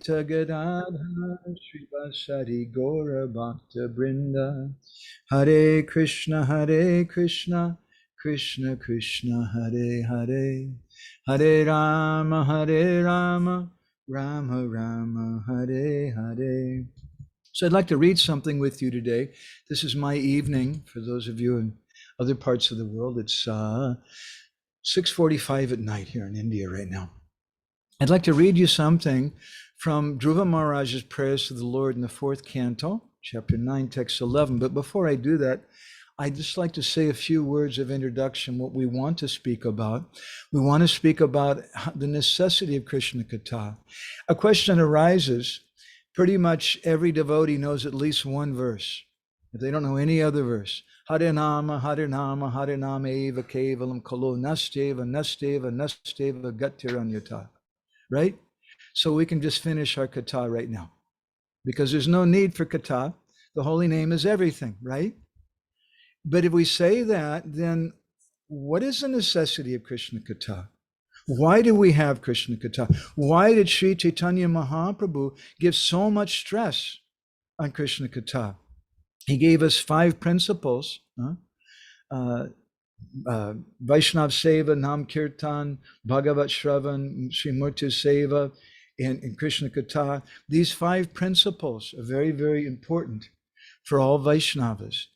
Gadadhar Srivasari Gaura Bhakta Brinda. Hare Krishna, Hare Krishna, Krishna Krishna, Hare Hare, Hare Rama, Hare Rama, Rama Rama, Hare Hare. So I'd like to read something with you today. This is my evening. For those of you in other parts of the world, it's 6:45 at night here in India right now. I'd like to read you something from Dhruva Maharaj's prayers to the Lord in the fourth canto, chapter 9, text 11. But before I do that, I'd just like to say a few words of introduction, what we want to speak about. We want to speak about the necessity of Krishna Katha. A question arises. Pretty much every devotee knows at least one verse. If they don't know any other verse, Hare Nama, Hare Nama, Hare Nama Eva Kevalam Kalo Nasteva, Nasteva, Nasteva Gatiranyata. Right? So we can just finish our Katha right now. Because there's no need for Katha. The holy name is everything, right? But if we say that, then what is the necessity of Krishna Katha? Why do we have Krishna Katha? Why did Sri Chaitanya Mahaprabhu give so much stress on Krishna Katha? He gave us 5 principles. Vaishnav Seva, Nam Kirtan, Bhagavat Shravan, Srimurti Seva, and Krishna Katha. These 5 principles are very, very important for all Vaishnavas.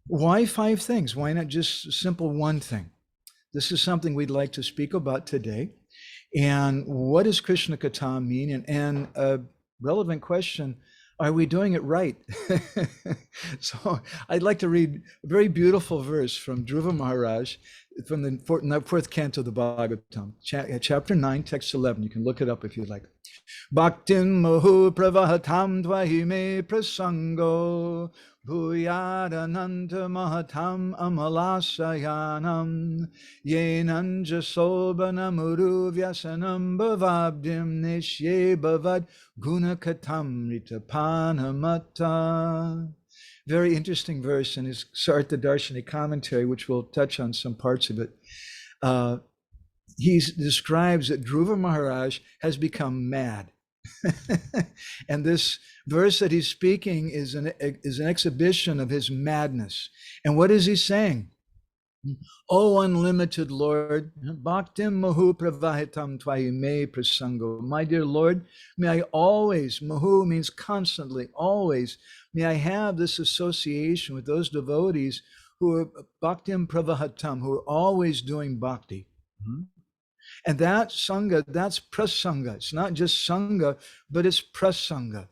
Why 5 things? Why not just a simple one thing? This is something we'd like to speak about today. And what does Krishna Katha mean? And a relevant question, are we doing it right? So I'd like to read a very beautiful verse from Dhruva Maharaj from the fourth canto of the Bhagavatam, chapter 9, text 11. You can look it up if you'd like. Bhaktin mohu pravahatam dvahime prasango bhuyadananta mahatam amalasayanam yenanja sobhanamuru vyasanam bhavabdim nishye bhavad gunakatam ritapanamata. Very interesting verse in his Sarta Darshani commentary, which we'll touch on some parts of it. He describes that Dhruva Maharaj has become mad. And this verse that he's speaking is an exhibition of his madness. And what is he saying? O unlimited Lord, Bhaktim Mahu Pravahitam Tvayime Prasango. My dear Lord, may I always, Mahu means constantly, always, may I have this association with those devotees who are Bhaktim Pravahatam, who are always doing bhakti. And that Sangha, that's Prasanga. It's not just Sangha, but it's Prasanga.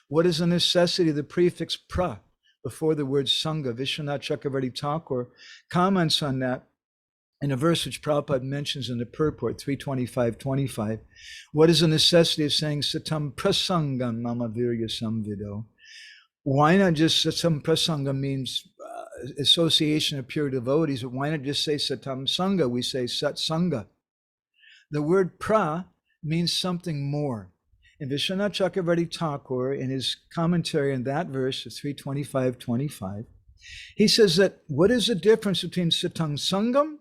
What is the necessity of the prefix pra before the word Sangha? Vishwanath Chakravarti Thakur comments on that in a verse which Prabhupada mentions in the purport, 325.25. What is the necessity of saying Satam Prasangam Mama Virya Samvido? Why not just Satam Prasanga means association of pure devotees, but why not just say Satam Sangha? We say Sat Sangha. The word pra means something more. And Vishwanath Chakravarti Thakur, in his commentary on that verse, 325.25, he says that what is the difference between Satam Sangam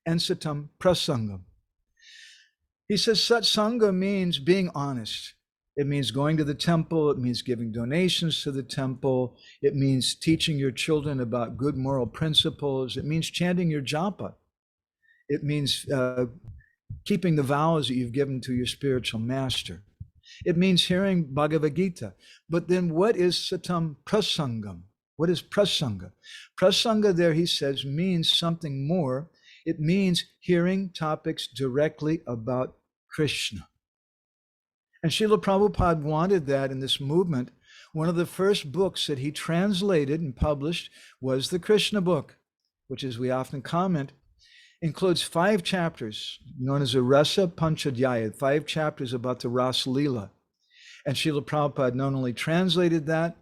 and Satam Prasangam? He says Sat Sangha means being honest. It means going to the temple. It means giving donations to the temple. It means teaching your children about good moral principles. It means chanting your japa. It means keeping the vows that you've given to your spiritual master. It means hearing Bhagavad Gita. But then what is Satam Prasangam? What is Prasanga? Prasanga there, he says, means something more. It means hearing topics directly about Krishna. And Srila Prabhupada wanted that in this movement. One of the first books that he translated and published was the Krishna book, which, as we often comment, includes 5 chapters known as the Rasa Panchadhyaya, 5 chapters about the Ras Leela. And Srila Prabhupada not only translated that,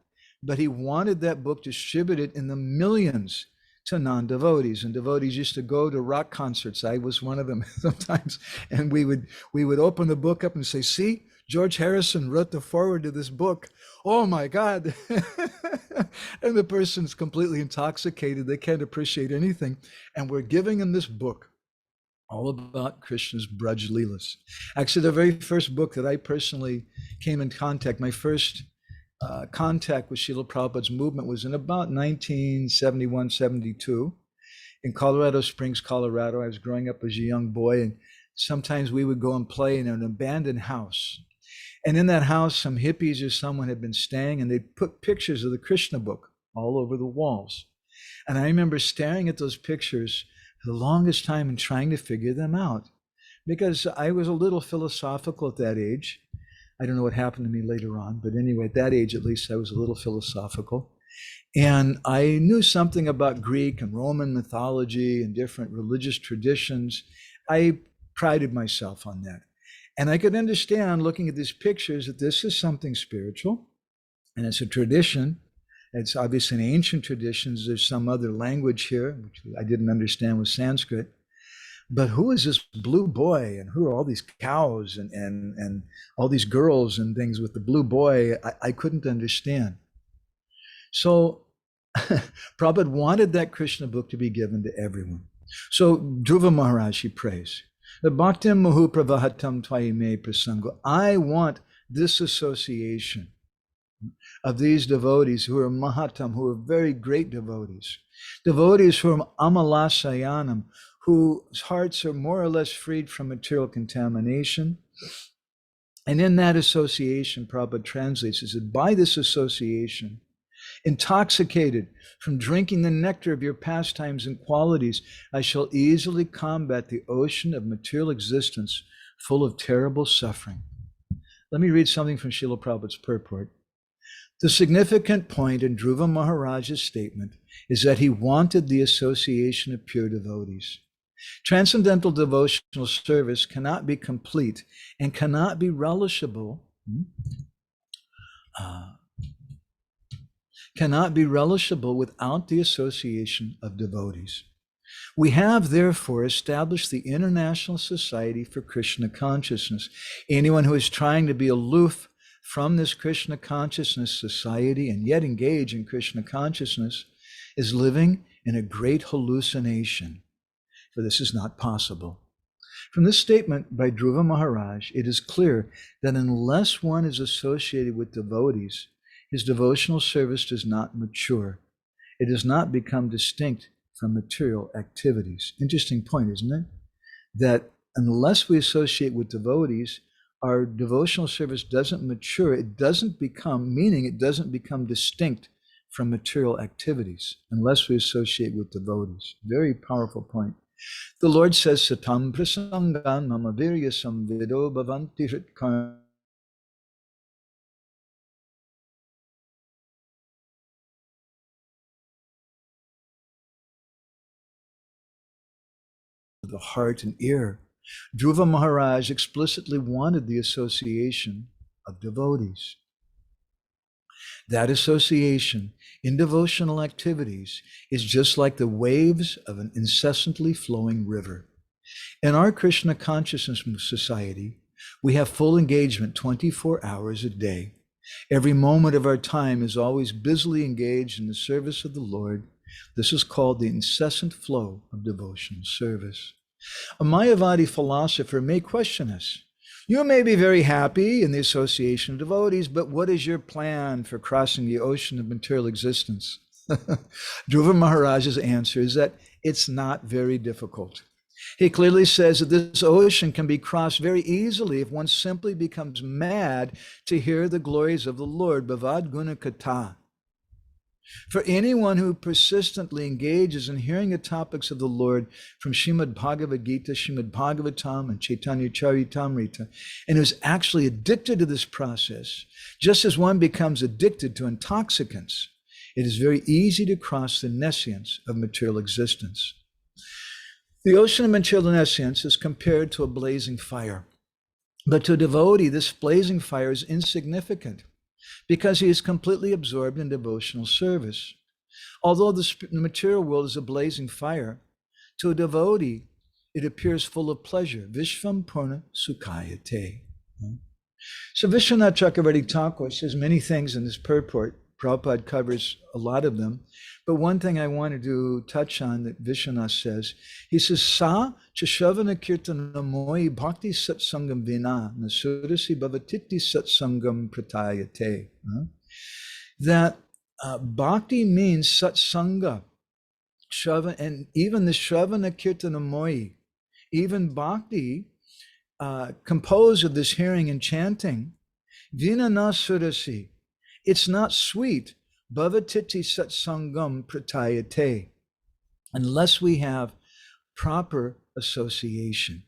but he wanted that book distributed in the millions to non-devotees. And devotees used to go to rock concerts. I was one of them sometimes. And we would open the book up and say, see, George Harrison wrote the foreword to this book. Oh my God. And the person's completely intoxicated. They can't appreciate anything. And we're giving them this book. all about Krishna's Braj Leelas. Actually, the very first book that I personally came in contact, my first contact with Srila Prabhupada's movement was in about 1971, 72 in Colorado Springs, Colorado. I was growing up as a young boy, and sometimes we would go and play in an abandoned house. And in that house, some hippies or someone had been staying, and they'd put pictures of the Krishna book all over the walls. And I remember staring at those pictures for the longest time and trying to figure them out, because I was a little philosophical at that age. I don't know what happened to me later on, but anyway, at that age, at least, I was a little philosophical. And I knew something about Greek and Roman mythology and different religious traditions. I prided myself on that. And I could understand, looking at these pictures, that this is something spiritual, and it's a tradition. It's obviously an ancient tradition. There's some other language here, which I didn't understand with Sanskrit. But who is this blue boy, and who are all these cows and all these girls and things with the blue boy? I couldn't understand. So Prabhupada wanted that Krishna book to be given to everyone. So Dhruva Maharaj, he prays, Bhaktim Muhu Pravahatam Tvaime Prasango. I want this association of these devotees who are Mahatam, who are very great devotees who are Amalasayanam, whose hearts are more or less freed from material contamination. And in that association, Prabhupada translates, he said, by this association, intoxicated from drinking the nectar of your pastimes and qualities, I shall easily combat the ocean of material existence full of terrible suffering. Let me read something from Srila Prabhupada's purport. The significant point in Dhruva Maharaj's statement is that he wanted the association of pure devotees. Transcendental devotional service cannot be complete and cannot be relishable without the association of devotees. We have therefore established the International Society for Krishna Consciousness. Anyone who is trying to be aloof from this Krishna Consciousness Society and yet engage in Krishna Consciousness is living in a great hallucination, for this is not possible. From this statement by Dhruva Maharaj, it is clear that unless one is associated with devotees, his devotional service does not mature. It does not become distinct from material activities. Interesting point, isn't it? That unless we associate with devotees, our devotional service doesn't mature. It doesn't become, meaning it doesn't become distinct from material activities unless we associate with devotees. Very powerful point. The Lord says, Satam prasangan mama virya samvido bhavanti hritkar. The heart and ear. Dhruva Maharaj explicitly wanted the association of devotees. That association in devotional activities is just like the waves of an incessantly flowing river. In our Krishna Consciousness Society, we have full engagement 24 hours a day. Every moment of our time is always busily engaged in the service of the Lord. This is called the incessant flow of devotional service. A Mayavadi philosopher may question us. You may be very happy in the association of devotees, but what is your plan for crossing the ocean of material existence? Dhruva Maharaj's answer is that it's not very difficult. He clearly says that this ocean can be crossed very easily if one simply becomes mad to hear the glories of the Lord, Bhavad Guna Katha. For anyone who persistently engages in hearing the topics of the Lord from Srimad Bhagavad Gita, Srimad Bhagavatam, and Chaitanya Charitamrita, and who's actually addicted to this process, just as one becomes addicted to intoxicants, it is very easy to cross the nescience of material existence. The ocean of material nescience is compared to a blazing fire. But to a devotee, this blazing fire is insignificant, because he is completely absorbed in devotional service. Although the material world is a blazing fire, to a devotee, it appears full of pleasure. Vishvam Purna Sukhayate. So Vishwanath Chakravarti Thakur says many things in this purport. Prabhupada covers a lot of them. But one thing I wanted to touch on that Vishwanath says, he says, Sa chashavana kirtana moi bhakti satsangam vina nasurasi bhavatiti satsangam pratayate. That bhakti means satsanga, and even the shravana kirtana moi, even bhakti, composed of this hearing and chanting, vina nasurasi, it's not sweet, bhavatiti satsangam pratayate, unless we have proper association.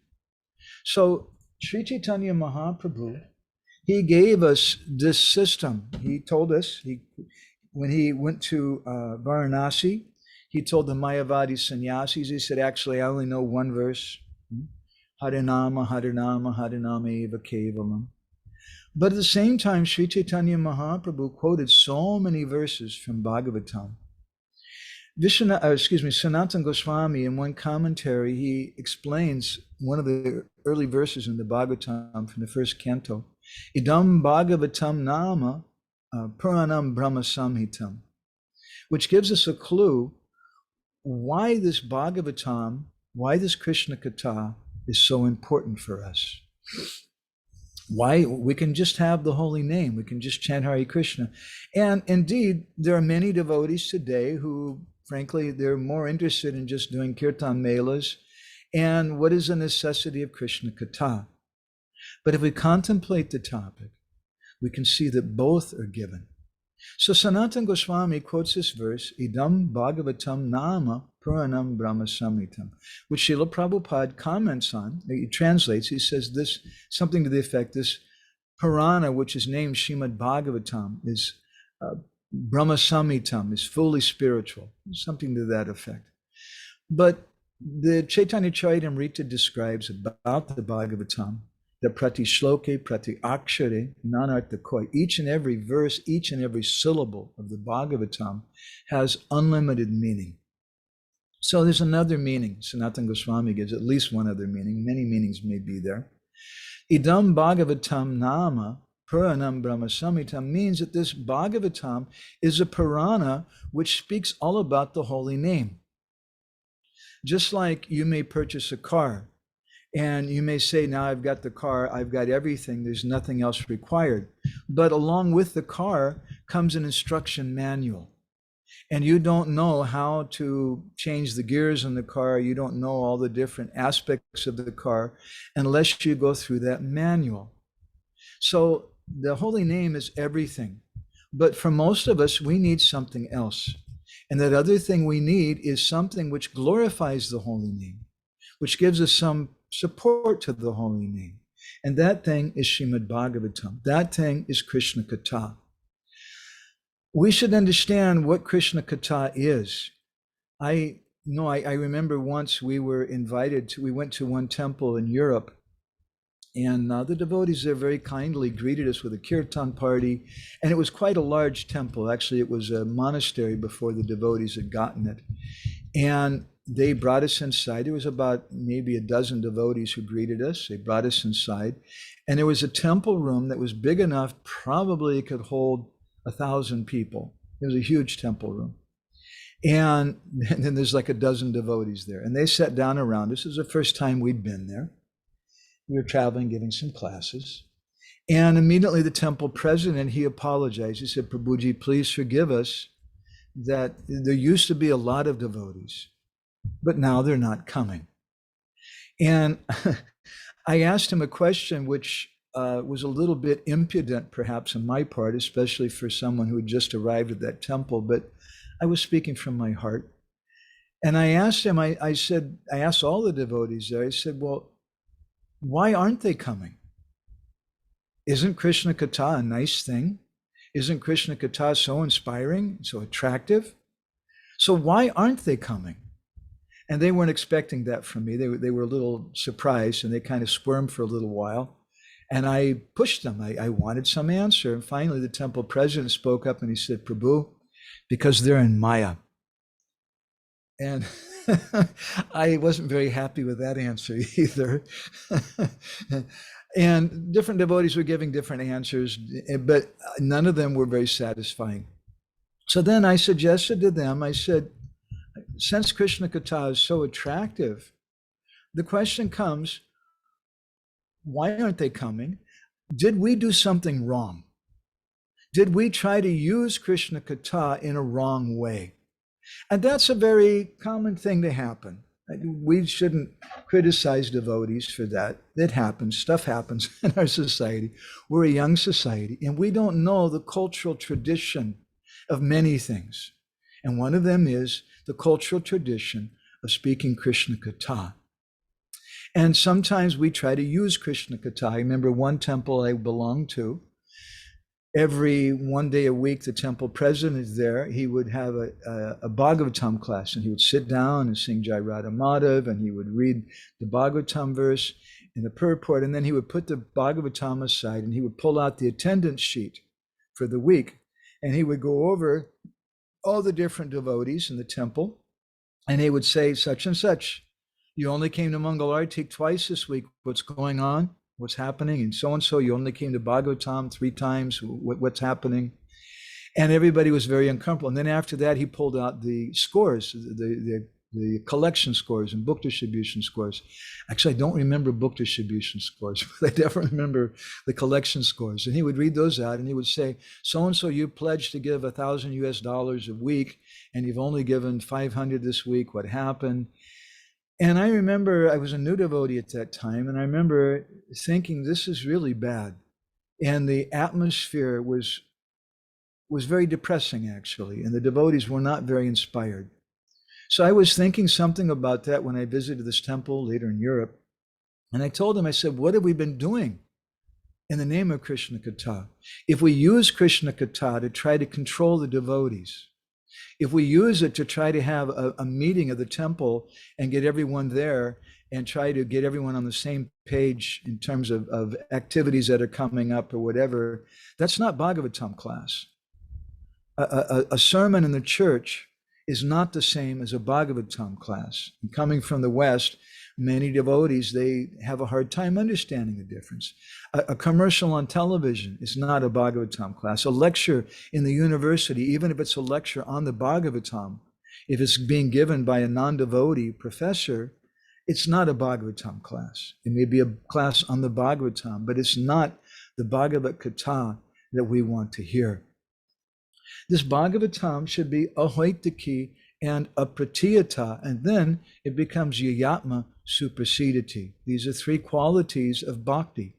So Sri Chaitanya Mahaprabhu, he gave us this system. He told us, when he went to Varanasi, he told the Mayavadi sannyasis, he said, actually, I only know one verse. Harinama, Harinama, Harinama eva kevalam. But at the same time, Sri Chaitanya Mahaprabhu quoted so many verses from Bhagavatam. Sanatana Goswami, in one commentary, he explains one of the early verses in the Bhagavatam from the first canto. Idam Bhagavatam Nama Puranam Brahma Samhitam, which gives us a clue why this Bhagavatam, why this Krishna Katha is so important for us. Why we can just have the holy name, we can just chant Hare Krishna. And indeed, there are many devotees today who, frankly, they're more interested in just doing kirtan melas and what is the necessity of Krishna Katha. But if we contemplate the topic, we can see that both are given. So Sanatana Goswami quotes this verse, Idam Bhagavatam Nama Puranam Brahma Samhitam, which Srila Prabhupada comments on. He translates, he says this, something to the effect, this Purana, which is named Srimad Bhagavatam, is Brahma Samhitam, is fully spiritual, something to that effect. But the Chaitanya Charitamrita describes about the Bhagavatam, that prati shloke, prati akshare, nanartha koi. Each and every verse, each and every syllable of the Bhagavatam has unlimited meaning. So there's another meaning. Sanatana Goswami gives at least one other meaning. Many meanings may be there. Idam Bhagavatam Nama Puranam Brahma Samhitam means that this Bhagavatam is a Purana which speaks all about the holy name. Just like you may purchase a car, and you may say, now I've got the car, I've got everything, there's nothing else required. But along with the car comes an instruction manual. And you don't know how to change the gears in the car, you don't know all the different aspects of the car unless you go through that manual. So the holy name is everything. But for most of us, we need something else. And that other thing we need is something which glorifies the holy name, which gives us some support to the holy name. And that thing is Srimad Bhagavatam. That thing is Krishna Katha. We should understand what Krishna Katha is. I remember once we went to one temple in Europe, and the devotees there very kindly greeted us with a kirtan party. And it was quite a large temple. Actually, it was a monastery before the devotees had gotten it. And they brought us inside. There was about maybe a dozen devotees who greeted us. They brought us inside. And there was a temple room that was big enough, probably it could hold 1,000 people. It was a huge temple room. And then there's like a dozen devotees there. And they sat down around us. It was the first time we'd been there. We were traveling, giving some classes. And immediately the temple president, he apologized. He said, Prabhuji, please forgive us that there used to be a lot of devotees, but now they're not coming. And I asked him a question which was a little bit impudent, perhaps on my part, especially for someone who had just arrived at that temple, but I was speaking from my heart. And I asked him, I asked all the devotees there, I said, well, why aren't they coming? Isn't Krishna Katha a nice thing? Isn't Krishna Katha so inspiring, so attractive? So why aren't they coming? And they weren't expecting that from me. They were a little surprised, and they kind of squirmed for a little while. And I pushed them. I wanted some answer. And finally, the temple president spoke up and he said, Prabhu, because they're in Maya. And I wasn't very happy with that answer either. And different devotees were giving different answers, but none of them were very satisfying. So then I suggested to them, I said, since Krishna Katha is so attractive, the question comes, why aren't they coming? Did we do something wrong? Did we try to use Krishna Katha in a wrong way? And that's a very common thing to happen. We shouldn't criticize devotees for that. It happens. Stuff happens in our society. We're a young society, and we don't know the cultural tradition of many things. And one of them is the cultural tradition of speaking Krishna Katha. And sometimes we try to use Krishna Katha. I remember one temple I belonged to. Every one day a week, the temple president is there. He would have a Bhagavatam class, and he would sit down and sing Jai Radha Madhav, and he would read the Bhagavatam verse in the purport, and then he would put the Bhagavatam aside, and he would pull out the attendance sheet for the week, and he would go over all the different devotees in the temple, and he would say, such and such, you only came to Mangalarti twice this week. What's going on? What's happening? And so, you only came to Bhagavatam 3 times. What's happening? And everybody was very uncomfortable. And then after that, he pulled out the scores, the collection scores and book distribution scores. Actually, I don't remember book distribution scores, but I definitely remember the collection scores. And he would read those out, and he would say, so-and-so, you pledged to give $1,000 a week, and you've only given 500 this week. What happened? And I remember I was a new devotee at that time, and I remember thinking, this is really bad. And the atmosphere was very depressing, actually, and the devotees were not very inspired. So I was thinking something about that when I visited this temple later in Europe. And I told him, I said, what have we been doing in the name of Krishna Katha? If we use Krishna Katha to try to control the devotees, if we use it to try to have a meeting of the temple and get everyone there and try to get everyone on the same page in terms of activities that are coming up or whatever, that's not Bhagavatam class. A sermon in the church is not the same as a Bhagavatam class. And coming from the West, many devotees, they have a hard time understanding the difference. A commercial on television is not a Bhagavatam class. A lecture in the university, even if it's a lecture on the Bhagavatam, if it's being given by a non-devotee professor, it's not a Bhagavatam class. It may be a class on the Bhagavatam, but it's not the Bhagavad Katha that we want to hear. This Bhagavatam should be ahoitaki and apratiyata, and then it becomes yayatma suprasidati. These are 3 qualities of bhakti.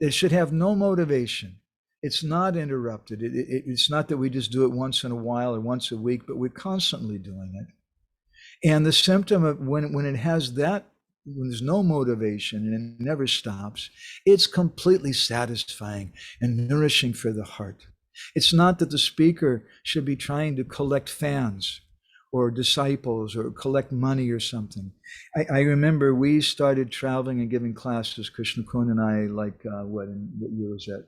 It should have no motivation. It's not interrupted. It's not that we just do it once in a while or once a week, but we're constantly doing it. And the symptom of when it has that, when there's no motivation and it never stops, it's completely satisfying and nourishing for the heart. It's not that the speaker should be trying to collect fans or disciples or collect money or something. I remember we started traveling and giving classes, Krishna Kun and I, like what year was that?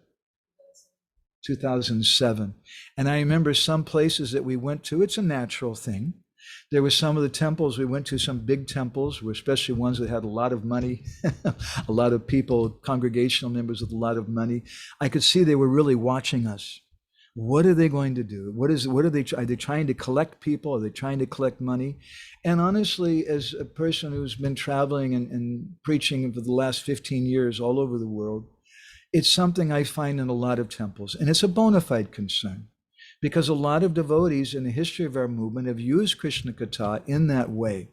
2007. And I remember some places that we went to, it's a natural thing. There were some of the temples we went to, some big temples, especially ones that had a lot of money, a lot of people, congregational members with a lot of money. I could see they were really watching us. What are they going to do? What are they trying to collect people? Are they trying to collect money? And honestly, as a person who's been traveling and preaching for the last 15 years all over the world, it's something I find in a lot of temples. And it's a bona fide concern, because a lot of devotees in the history of our movement have used Krishna Katha in that way,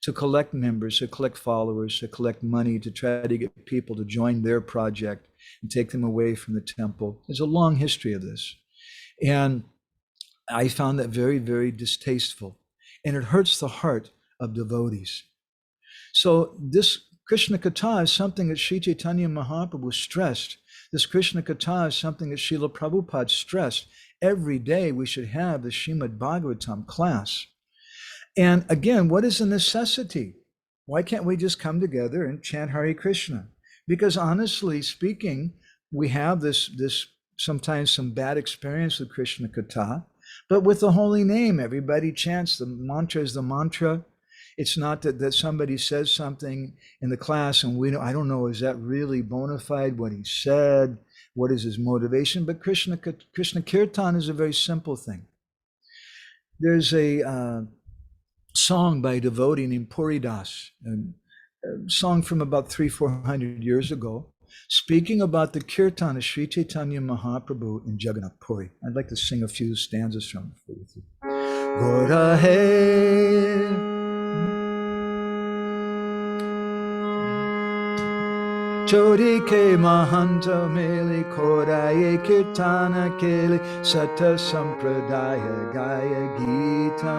to collect members, to collect followers, to collect money, to try to get people to join their project and take them away from the temple. There's a long history of this. And I found that very, very distasteful. And it hurts the heart of devotees. So this Krishna Katha is something that Sri Chaitanya Mahaprabhu stressed. This Krishna Katha is something that Srila Prabhupada stressed. Every day we should have the Srimad Bhagavatam class. And again, what is the necessity? Why can't we just come together and chant Hare Krishna? Because honestly speaking, we have this sometimes some bad experience with Krishna Katha, but with the holy name, everybody chants. The mantra is the mantra. It's not that somebody says something in the class and I don't know, is that really bona fide what he said? What is his motivation? But Krishna Kirtan is a very simple thing. There's a song by a devotee named Puri Das, a song from about 300-400 years ago, speaking about the kirtan of Sri Chaitanya Mahaprabhu in Jagannath Puri. I'd like to sing a few stanzas from it for you. Gora hai Chori ke mahanta meli koraye kirtana keli sata sampradaya gaya gita.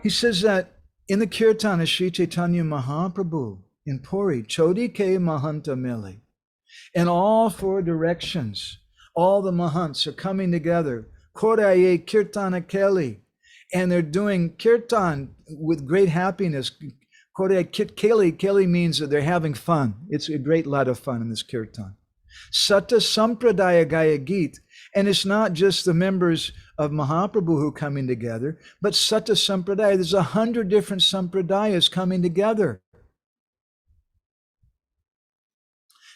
He says that in the kirtan of Sri Chaitanya Mahaprabhu in Puri, Chodi ke mahanta meli, in all four directions, all the mahants are coming together. Koraye kirtana keli, and they're doing kirtan with great happiness. Keli means that they're having fun. It's a great lot of fun in this kirtan. Sata Sampradaya Gaya Geet, and it's not just the members of Mahaprabhu who are coming together, but Sata Sampradaya. There's 100 different Sampradayas coming together.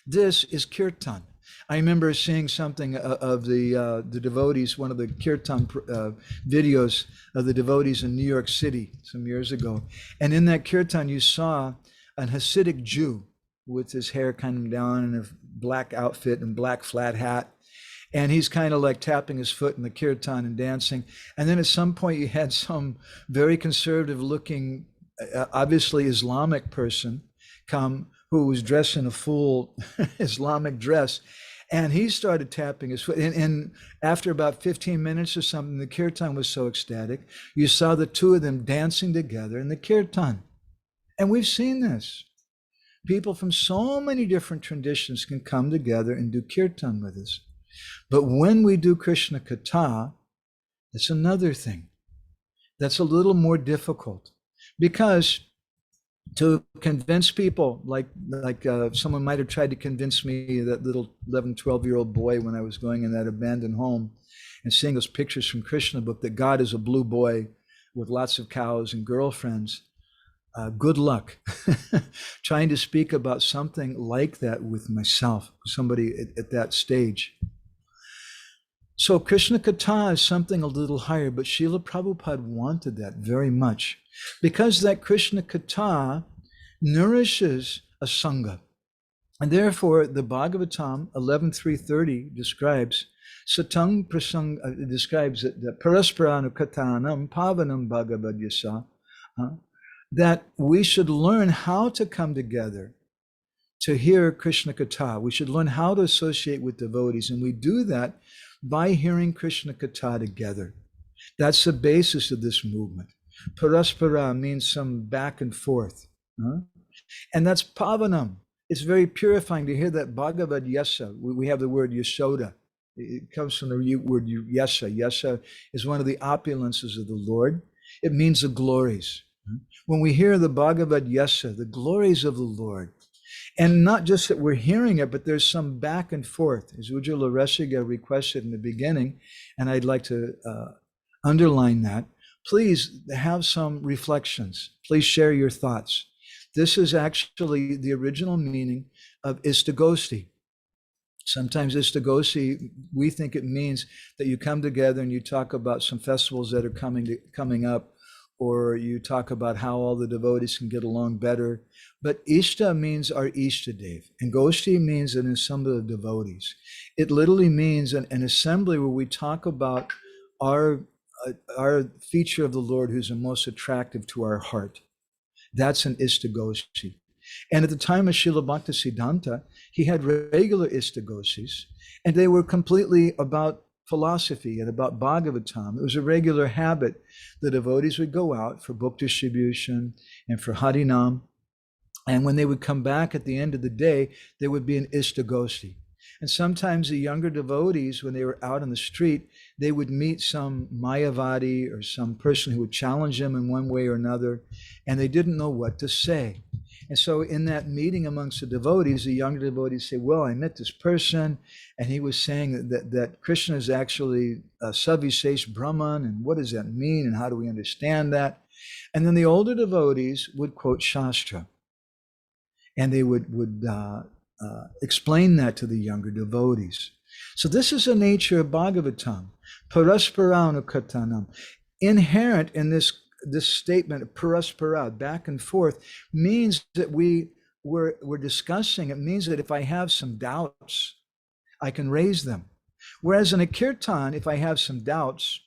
This is kirtan. I remember seeing something of the devotees, one of the kirtan videos of the devotees in New York City some years ago. And in that kirtan, you saw an Hasidic Jew with his hair kind of down in a black outfit and black flat hat. And he's kind of like tapping his foot in the kirtan and dancing. And then at some point, you had some very conservative looking, obviously Islamic person come who was dressed in a full Islamic dress. And he started tapping his foot. And after about 15 minutes or something, the kirtan was so ecstatic. You saw the two of them dancing together in the kirtan. And we've seen this. People from so many different traditions can come together and do kirtan with us. But when we do Krishna Katha, that's another thing. That's a little more difficult. Because to convince people, like someone might have tried to convince me, that little 11, 12-year-old boy when I was going in that abandoned home and seeing those pictures from Krishna book, that God is a blue boy with lots of cows and girlfriends. Good luck trying to speak about something like that with myself, somebody at that stage. So Krishna Katha is something a little higher, but Srila Prabhupada wanted that very much, because that Krishna Katha nourishes a Sangha. And therefore, the Bhagavatam 11.330 describes, Satang Prasang, describes it, that Parasparanu Katanam Pavanam Bhagavad Yasa, that we should learn how to come together to hear Krishna Katha. We should learn how to associate with devotees, and we do that by hearing Krishna Katha together. That's the basis of this movement. Paraspara means some back and forth. And that's pavanam. It's very purifying to hear that Bhagavad Yasa. We have the word Yashoda. It comes from the word Yasa. Yasa is one of the opulences of the Lord. It means the glories. When we hear the Bhagavad Yasa, the glories of the Lord, and not just that we're hearing it, but there's some back and forth, as Ujjwala Rasiga requested in the beginning, and I'd like to underline that. Please have some reflections. Please share your thoughts. This is actually the original meaning of Istagosti. Sometimes Istagosti, we think it means that you come together and you talk about some festivals that are coming up, or you talk about how all the devotees can get along better. But Ishta means our Ishtadev, and Goshti means an assembly of devotees. It literally means an assembly where we talk about our feature of the Lord who's the most attractive to our heart. That's an Istagoshi. And at the time of Srila Bhaktisiddhanta, he had regular Istagoshis, and they were completely about philosophy and about Bhagavatam. It was a regular habit. The devotees would go out for book distribution and for Harinam. And when they would come back at the end of the day, there would be an Istagoshi. And sometimes the younger devotees, when they were out on the street, they would meet some Mayavadi or some person who would challenge them in one way or another, and they didn't know what to say. And so in that meeting amongst the devotees, the younger devotees say, well, I met this person, and he was saying that Krishna is actually Savisesh Brahman, and what does that mean, and how do we understand that? And then the older devotees would quote Shastra, and they would explain that to the younger devotees. So this is the nature of Bhagavatam. Parasparanu katanam. Inherent in this statement, paraspara, back and forth, means that we're discussing. It means that if I have some doubts, I can raise them. Whereas in a kirtan, if I have some doubts,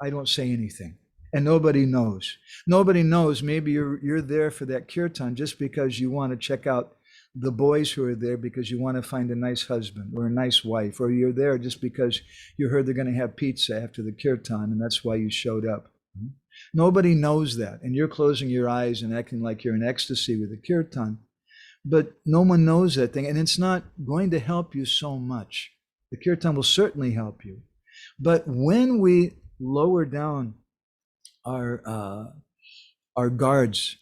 I don't say anything. And nobody knows. Nobody knows. Maybe you're there for that kirtan just because you want to check out the boys who are there because you want to find a nice husband or a nice wife, or you're there just because you heard they're going to have pizza after the kirtan and that's why you showed up. Nobody knows that. And you're closing your eyes and acting like you're in ecstasy with the kirtan. But no one knows that thing. And it's not going to help you so much. The kirtan will certainly help you. But when we lower down our guards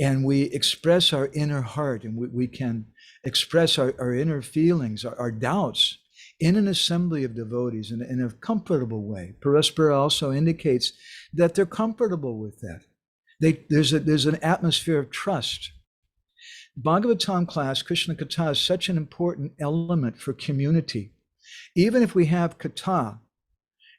and we express our inner heart, and we can express our inner feelings, our doubts in an assembly of devotees in a comfortable way. Paraspara also indicates that they're comfortable with that. There's an atmosphere of trust. Bhagavatam class, Krishna Katha, is such an important element for community. Even if we have Katha,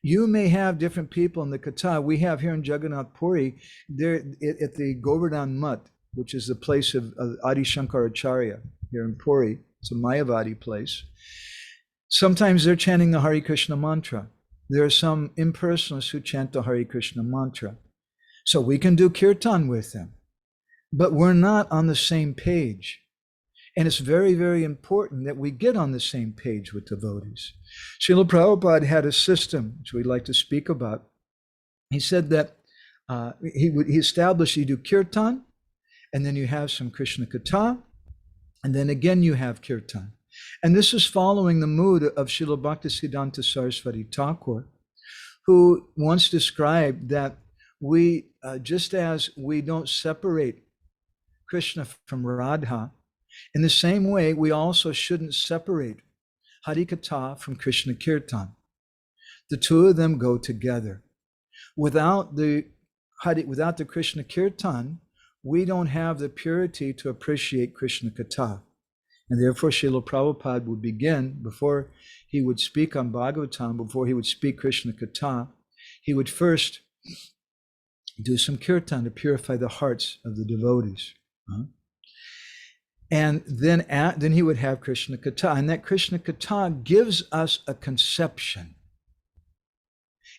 you may have different people in the Katha. We have here in Jagannath Puri, there at the Govardhan Mutt, which is the place of Adi Shankaracharya here in Puri. It's a Mayavadi place. Sometimes they're chanting the Hare Krishna mantra. There are some impersonalists who chant the Hare Krishna mantra. So we can do kirtan with them, but we're not on the same page. And it's very, very important that we get on the same page with devotees. Srila Prabhupada had a system, which we'd like to speak about. He said that he established you do kirtan, and then you have some Krishna Katha, and then again you have kirtan. And this is following the mood of Srila Bhaktisiddhanta Saraswati Thakur, who once described that we, just as we don't separate Krishna from Radha, in the same way, we also shouldn't separate Harikatha from Krishna Kirtan. The two of them go together. Without the Krishna Kirtan, we don't have the purity to appreciate Krishna Katha. And therefore, Srila Prabhupada would begin, before he would speak on Bhagavatam, before he would speak Krishna Katha, he would first do some kirtan to purify the hearts of the devotees. And then he would have Krishna Katha. And that Krishna Katha gives us a conception.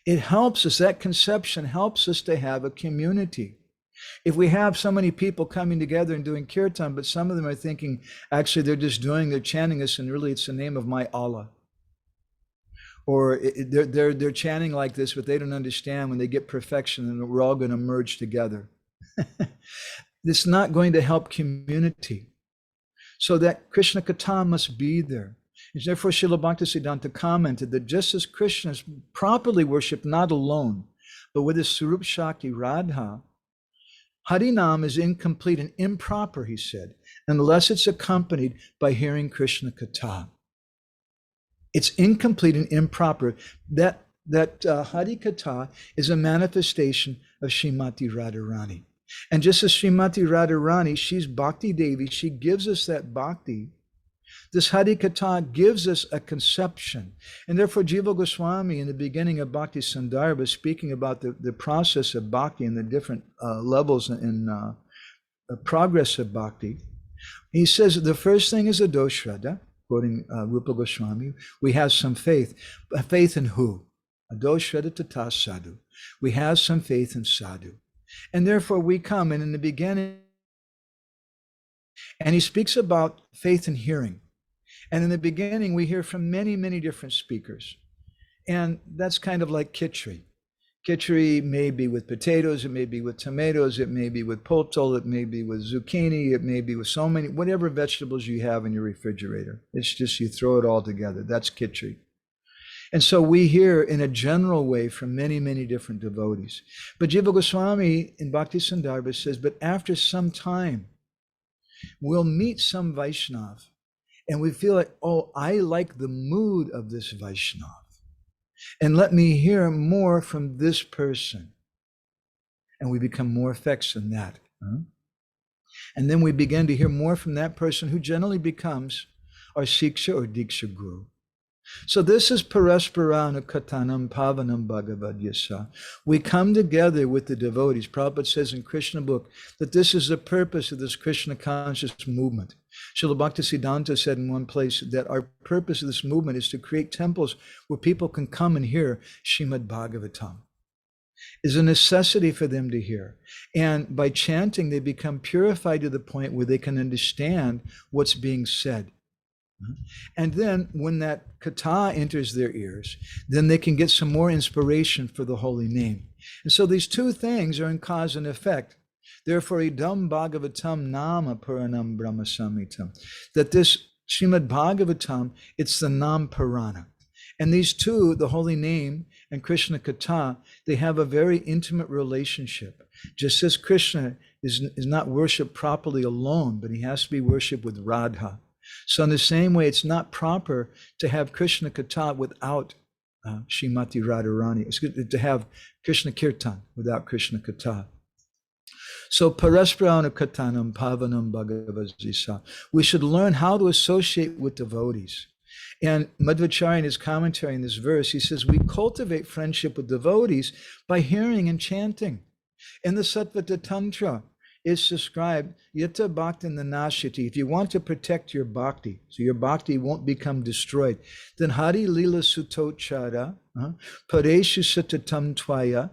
It helps us, that conception helps us to have a community. If we have so many people coming together and doing kirtan, but some of them are thinking, actually they're chanting us and really it's the name of my Allah. Or they're chanting like this, but they don't understand when they get perfection and we're all going to merge together. It's not going to help community. So that Krishna Katha must be there. And therefore, Srila Bhaktisiddhanta commented that just as Krishna is properly worshipped, not alone, but with his Sarup Shakti Radha, Harinam is incomplete and improper, he said, unless it's accompanied by hearing Krishna Katha. It's incomplete and improper. That Hari Katha is a manifestation of Srimati Radharani. And just as Srimati Radharani, she's Bhakti Devi, she gives us that bhakti. This Hari Katha gives us a conception. And therefore, Jiva Goswami, in the beginning of Bhakti Sandarbha, speaking about the process of bhakti and the different levels in progress of bhakti, he says the first thing is Adoshraddha, quoting Rupa Goswami. We have some faith. Faith in who? Adoshraddha tata sadhu. We have some faith in sadhu. And therefore we come, and in the beginning, and he speaks about faith in hearing. And in the beginning, we hear from many, many different speakers. And that's kind of like khichdi. Khichdi may be with potatoes, it may be with tomatoes, it may be with potal, it may be with zucchini, it may be with so many, whatever vegetables you have in your refrigerator. It's just you throw it all together. That's khichdi. And so we hear in a general way from many, many different devotees. But Jiva Goswami in Bhakti Sandarbha says, but after some time, we'll meet some Vaishnav and we feel like, oh, I like the mood of this Vaishnav. And let me hear more from this person. And we become more affectionate in that. And then we begin to hear more from that person who generally becomes our Siksha or Diksha Guru. So this is Parasparana Katanam Pavanam Bhagavad Yasa. We come together with the devotees. Prabhupada says in Krishna book that this is the purpose of this Krishna conscious movement. Srila Bhaktisiddhanta said in one place that our purpose of this movement is to create temples where people can come and hear Srimad Bhagavatam. Is a necessity for them to hear. And by chanting, they become purified to the point where they can understand what's being said. And then when that katha enters their ears, then they can get some more inspiration for the holy name. And so these two things are in cause and effect. Therefore, idam bhagavatam nama puranam brahma samhitam. That this Srimad Bhagavatam, it's the Nam Purana. And these two, the holy name and Krishna Katha, they have a very intimate relationship. Just as Krishna is not worshipped properly alone, but he has to be worshipped with Radha. So in the same way, it's not proper to have Krishna Katha without Srimati Radharani. It's good to have Krishna Kirtan without Krishna Katha. So Parasparana Katanam Pavanam Bhagavad-gita. We should learn how to associate with devotees. And Madhvacharya, in his commentary in this verse, he says, we cultivate friendship with devotees by hearing and chanting. In the Sattvata Tantra, it's described, Yata Bhakti Nanashiti. If you want to protect your bhakti, so your bhakti won't become destroyed, then Hari Lila Sutochara, Pareshu Satatam Tvaya,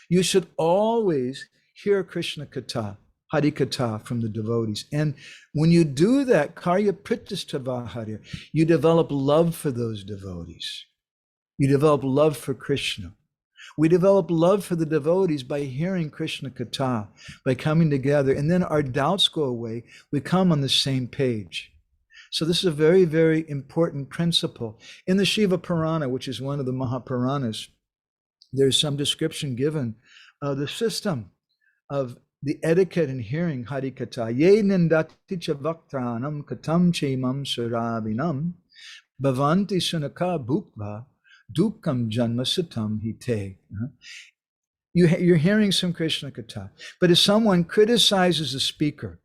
you should always hear Krishna Katha, Hari Katha from the devotees. And when you do that, Karya Pritistavaharya, you develop love for those devotees. You develop love for Krishna. We develop love for the devotees by hearing Krishna Katha, by coming together, and then our doubts go away. We come on the same page. So this is a very, very important principle. In the Shiva Purana, which is one of the Mahapuranas, there's some description given of the system of the etiquette in hearing Hari Katha. Ye nindati cha vaktanam katam chemam suravinam bhavanti sunaka bhukva dukam janma satam hite. You're hearing some Krishna Katha. But if someone criticizes the speaker,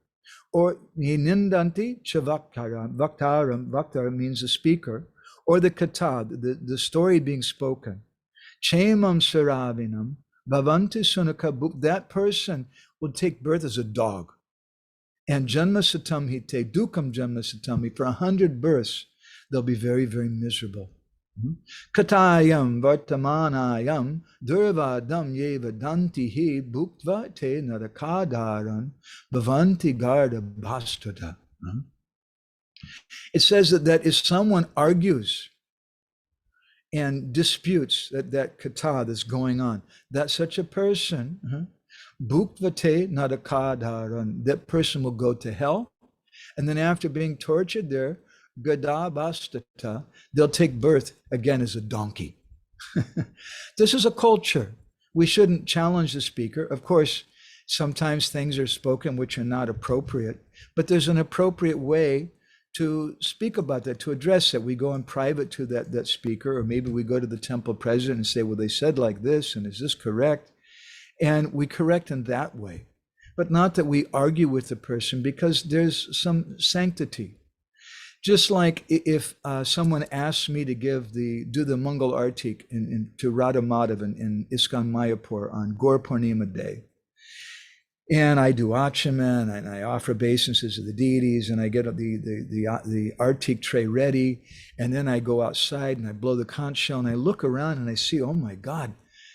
or ye nindanti cha vaktaram, vaktaram means the speaker, or the Katha, the story being spoken, chemam suravinam bhavanti sunaka bhukva, that person will take birth as a dog. And janma satam hite, dukam janma satam, for 100 births, they'll be very, very miserable. Katayam vartamanayam durvadam yeva dantihi bhuktva te narakadaran bhavanti garda bhastada. It says that if someone argues and disputes that katha that's going on, that such a person, bhuktvate narakadaran, that person will go to hell. And then after being tortured there, gada bastata, they'll take birth again as a donkey. This is a culture. We shouldn't challenge the speaker. Of course, sometimes things are spoken which are not appropriate, but there's an appropriate way to speak about that, to address it. We go in private to that speaker, or maybe we go to the temple president and say, well, they said like this, and is this correct? And we correct in that way, but not that we argue with the person, because there's some sanctity. Just like if someone asks me to do the Mangal Artik to Radha Madhav in ISKCON Mayapur on Gaur Purnima Day, and I do Achaman, and I offer obeisances to the deities, and I get the Artik tray ready, and then I go outside and I blow the conch shell, and I look around and I see, oh my God,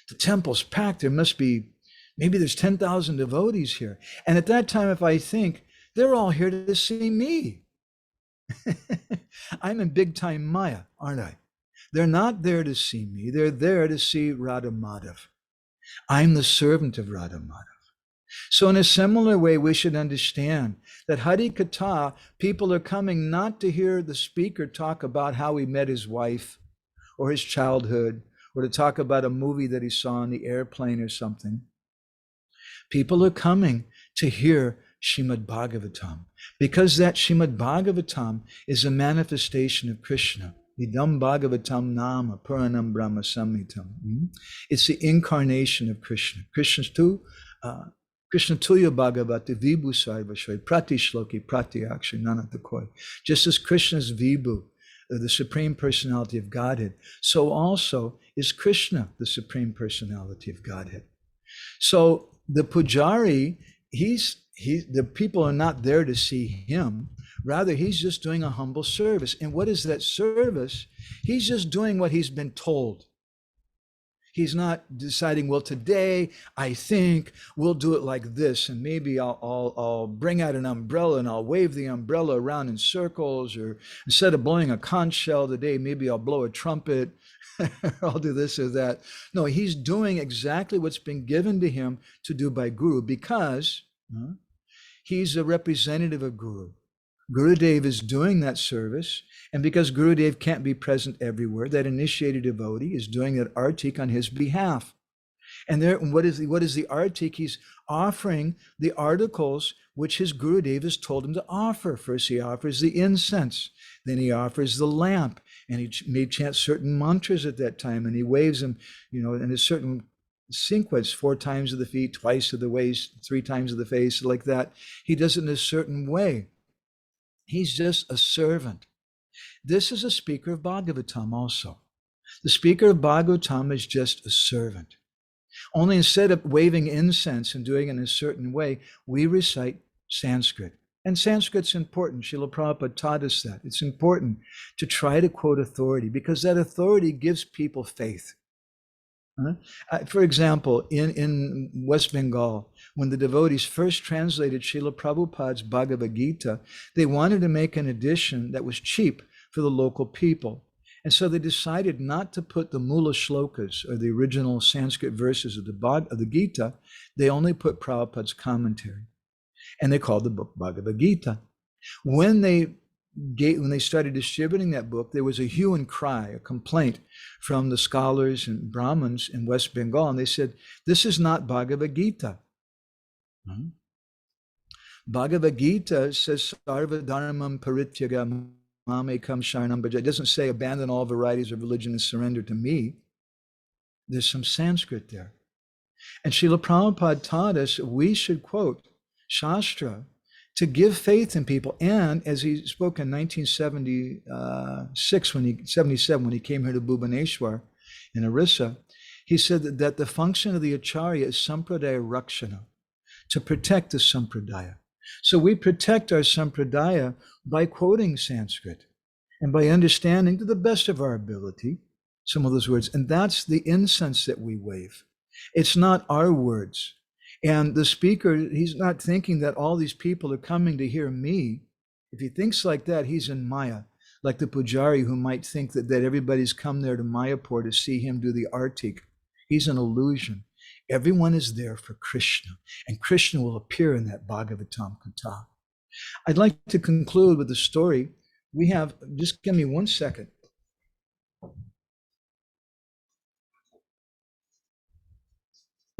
the temple's packed. There must be, maybe there's 10,000 devotees here. And at that time, if I think, they're all here to see me. I'm in big time Maya, aren't I? They're not there to see me. They're there to see Radha Madhav. I'm the servant of Radha Madhav. So in a similar way, we should understand that Hari Katha, people are coming not to hear the speaker talk about how he met his wife or his childhood, or to talk about a movie that he saw on the airplane or something. People are coming to hear Srimad Bhagavatam, because that Srimad Bhagavatam is a manifestation of Krishna. Idam Bhagavatam Nama Puranam Brahma Samhitam. It's the incarnation of Krishna. Krishna Tuya Bhagavati Vibhu Sarvashvai Prati Shloki Prati Akshi Nanatakoi. Just as Krishna's Vibhu, the Supreme Personality of Godhead, so also is Krishna, the Supreme Personality of Godhead. So the pujari, the people are not there to see him. Rather, he's just doing a humble service. And what is that service? He's just doing what he's been told. He's not deciding, well, today I think we'll do it like this, and maybe I'll bring out an umbrella and I'll wave the umbrella around in circles, or instead of blowing a conch shell today, maybe I'll blow a trumpet. I'll do this or that. No, he's doing exactly what's been given to him to do by Guru, because he's a representative of Guru. Gurudev is doing that service, and because Gurudev can't be present everywhere, that initiated devotee is doing that artik on his behalf. And there, what is the artik? He's offering the articles which his Gurudev has told him to offer. First, he offers the incense, then he offers the lamp, and he may chant certain mantras at that time, and he waves them, in a certain sequence, 4 times of the feet, twice of the waist, 3 times of the face, like that. He does it in a certain way. He's just a servant. This is a speaker of Bhagavatam also. The speaker of Bhagavatam is just a servant. Only instead of waving incense and doing it in a certain way, we recite Sanskrit. And Sanskrit's important. Srila Prabhupada taught us that. It's important to try to quote authority, because that authority gives people faith. For example, in West Bengal, when the devotees first translated Srila Prabhupada's Bhagavad Gita, they wanted to make an edition that was cheap for the local people. And so they decided not to put the Mula Shlokas, or the original Sanskrit verses of the Gita. They only put Prabhupada's commentary. And they called the book Bhagavad Gita. When they started distributing that book, there was a hue and cry, a complaint from the scholars and Brahmins in West Bengal. And they said, this is not Bhagavad Gita. Bhagavad Gita says, Sarva Dharmam Parityaga Mamekam Sharanam Bhaja. It doesn't say abandon all varieties of religion and surrender to me. There's some Sanskrit there. And Srila Prabhupada taught us we should quote Shastra to give faith in people. And as he spoke in 1977, when he came here to Bhubaneswar in Orissa, he said that the function of the Acharya is Sampradaya Rakshana, to protect the Sampradaya. So we protect our Sampradaya by quoting Sanskrit and by understanding to the best of our ability some of those words. And that's the incense that we wave. It's not our words. And the speaker, he's not thinking that all these people are coming to hear me. If he thinks like that, he's in Maya, like the pujari who might think that everybody's come there to Mayapur to see him do the artik. He's an illusion. Everyone is there for Krishna, and Krishna will appear in that Bhagavatam Katha. I'd like to conclude with a story. We have, just give me 1 second.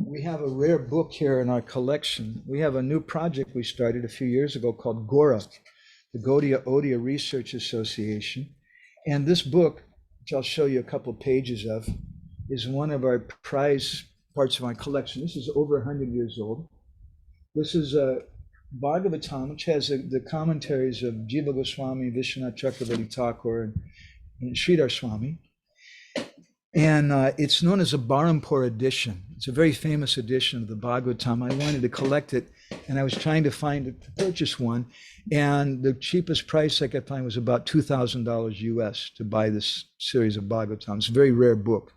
We have a rare book here in our collection. We have a new project we started a few years ago called GORA, the Gaudiya Odia Research Association. And this book, which I'll show you a couple pages of, is one of our prize parts of my collection. This is over 100 years old. This is a Bhagavatam, which has the commentaries of Jiva Goswami, Vishwanath Chakravarti Thakur, and Sridhar Swami. And it's known as a Barampur edition. It's a very famous edition of the Bhagavatam. I wanted to collect it, and I was trying to purchase one. And the cheapest price I could find was about $2,000 US to buy this series of Bhagavatams. It's a very rare book.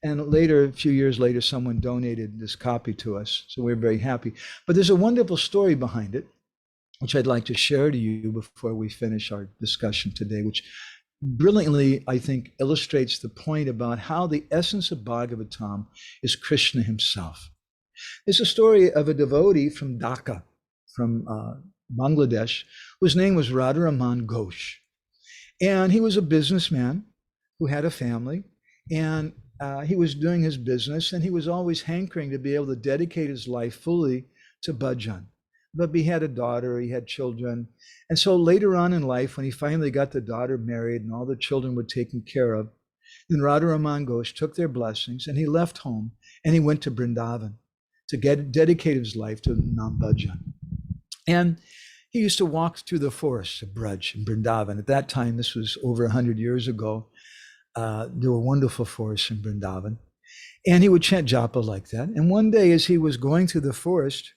And later, a few years later, someone donated this copy to us. So we're very happy. But there's a wonderful story behind it, which I'd like to share to you before we finish our discussion today, which brilliantly, I think, illustrates the point about how the essence of Bhagavatam is Krishna himself. There's a story of a devotee from Dhaka, from Bangladesh, whose name was Radharaman Ghosh. And he was a businessman who had a family, and he was doing his business, and he was always hankering to be able to dedicate his life fully to bhajan. But he had a daughter, he had children. And so later on in life, when he finally got the daughter married and all the children were taken care of, then Radharaman Ghosh took their blessings and he left home and he went to Vrindavan to dedicate his life to Nam Bhajan. And He used to walk through the forests of Braj in Vrindavan. At that time, this was over 100 years ago. There were wonderful forests in Vrindavan. And he would chant japa like that. And one day, as he was going through the forest,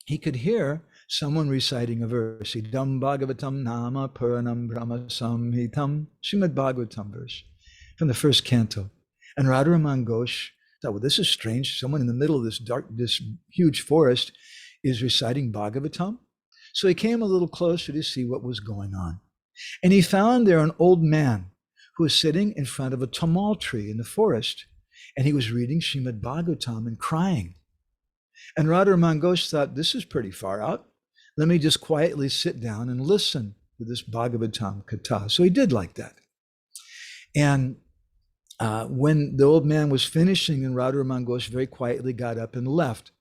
he could hear someone reciting a verse. Idam Bhagavatam Nama Puranam Brahma Samhitam. Srimad Bhagavatam verse from the first canto. And Radharaman Ghosh thought, well, this is strange. Someone in the middle of this huge forest is reciting Bhagavatam. So he came a little closer to see what was going on. And he found there an old man who was sitting in front of a tamal tree in the forest. And he was reading Srimad Bhagavatam and crying. And Radharaman Ghosh thought, this is pretty far out. Let me just quietly sit down and listen to this Bhagavatam Katha. So he did like that. And when the old man was finishing, and Radharaman Ghosh very quietly got up and left.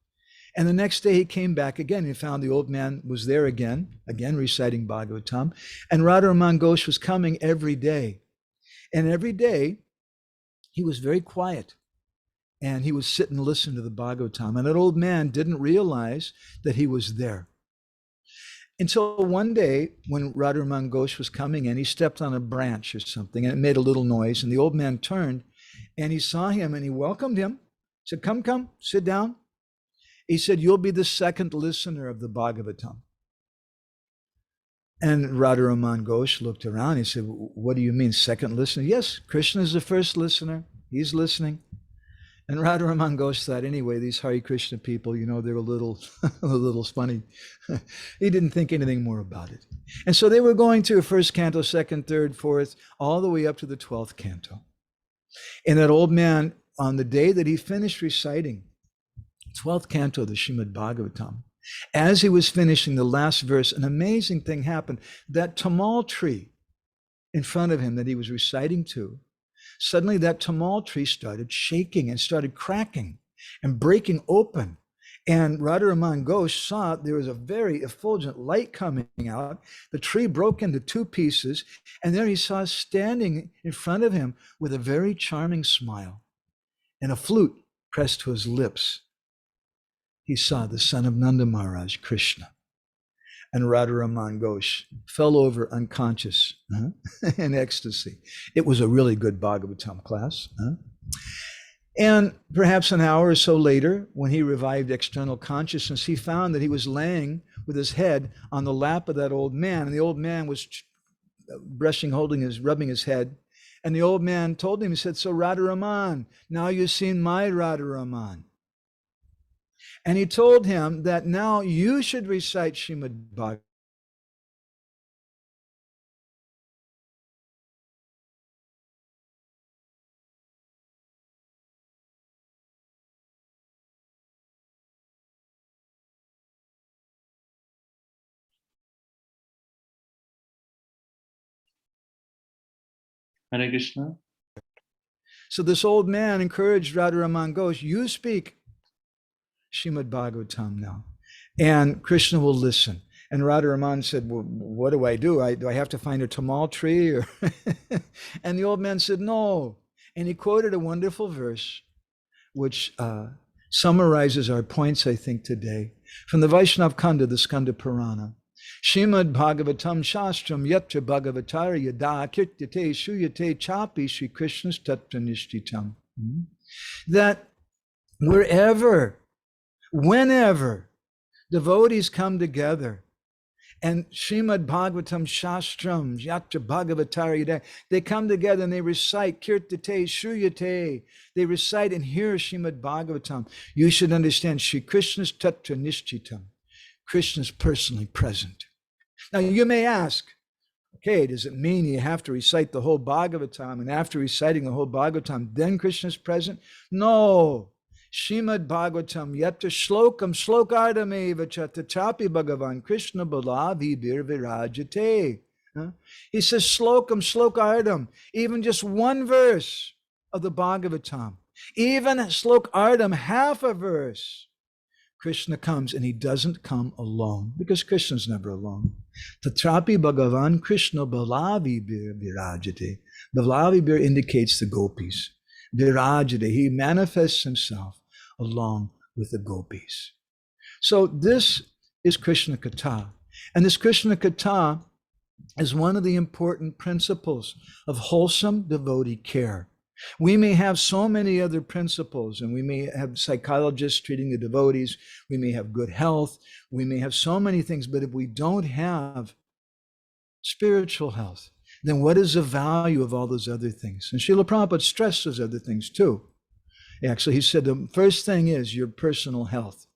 And the next day he came back again and found the old man was there again reciting Bhagavatam. And Radharaman Ghosh was coming every day. And every day he was very quiet. And he would sit and listen to the Bhagavatam. And that old man didn't realize that he was there. Until one day, when Radharaman Ghosh was coming in, he stepped on a branch or something, and it made a little noise. And the old man turned, and he saw him, and he welcomed him. He said, come, sit down. He said, you'll be the second listener of the Bhagavatam. And Radharaman Ghosh looked around. He said, what do you mean, second listener? Yes, Krishna is the first listener. He's listening. And Radharaman Ghosh thought, anyway, these Hare Krishna people, they're a little funny. He didn't think anything more about it. And so they were going to first canto, second, third, fourth, all the way up to the 12th canto. And that old man, on the day that he finished reciting 12th canto of the Srimad Bhagavatam, as he was finishing the last verse, an amazing thing happened. That tamal tree in front of him that he was reciting to, suddenly that tamal tree started shaking and started cracking and breaking open. And Radharaman Ghosh saw there was a very effulgent light coming out. The tree broke into two pieces, and there he saw standing in front of him with a very charming smile and a flute pressed to his lips. He saw the son of Nanda Maharaj, Krishna. And Radharaman Ghosh fell over unconscious in ecstasy. It was a really good Bhagavatam class. And perhaps an hour or so later, when he revived external consciousness, he found that he was laying with his head on the lap of that old man. And the old man was rubbing his head. And the old man told him, he said, so Radharaman, now you've seen my Radharaman. And he told him that now you should recite Srimad Bhagavatam. Hare Krishna. So this old man encouraged Radharaman Ghosh, you speak Srimad Bhagavatam now, and Krishna will listen. And Radharaman said, well, what do I do? Do I have to find a tamal tree? Or and the old man said, no. And he quoted a wonderful verse, which summarizes our points, I think, today, from the Vaishnav Kanda, the Skanda Purana. Srimad Bhagavatam Shastram Yatra Bhagavatara Yada Kirtyate Shuyate Chapi Shri Krishna's Tatra Nishtitam. That whenever devotees come together and Srimad Bhagavatam Shastram Yatra Bhagavatara Yada, they come together and they recite Kirtate Shruyate, they recite and hear Srimad Bhagavatam. You should understand Shri Krishna's Tatra Nishtitam. Krishna's personally present. Now you may ask, okay, does it mean you have to recite the whole Bhagavatam, and after reciting the whole Bhagavatam, then Krishna's present? No. Srimad Bhagavatam yatra shlokam slokardameva chatachapi bhagavan Krishna balavi bir virajate. He says shlokam slokardam, even just one verse of the Bhagavatam, even slokardam, half a verse. Krishna comes, and he doesn't come alone, because Krishna's never alone. Tatrapi Bhagavan Krishna Balavi Bir Virajate. Balavi Bir indicates the gopis. Virajate, he manifests himself along with the gopis. So this is Krishna Katha. And this Krishna Katha is one of the important principles of wholesome devotee care. We may have so many other principles, and we may have psychologists treating the devotees, we may have good health, we may have so many things, but if we don't have spiritual health, then what is the value of all those other things? And Srila Prabhupada stressed those other things too. Actually, he said the first thing is your personal health.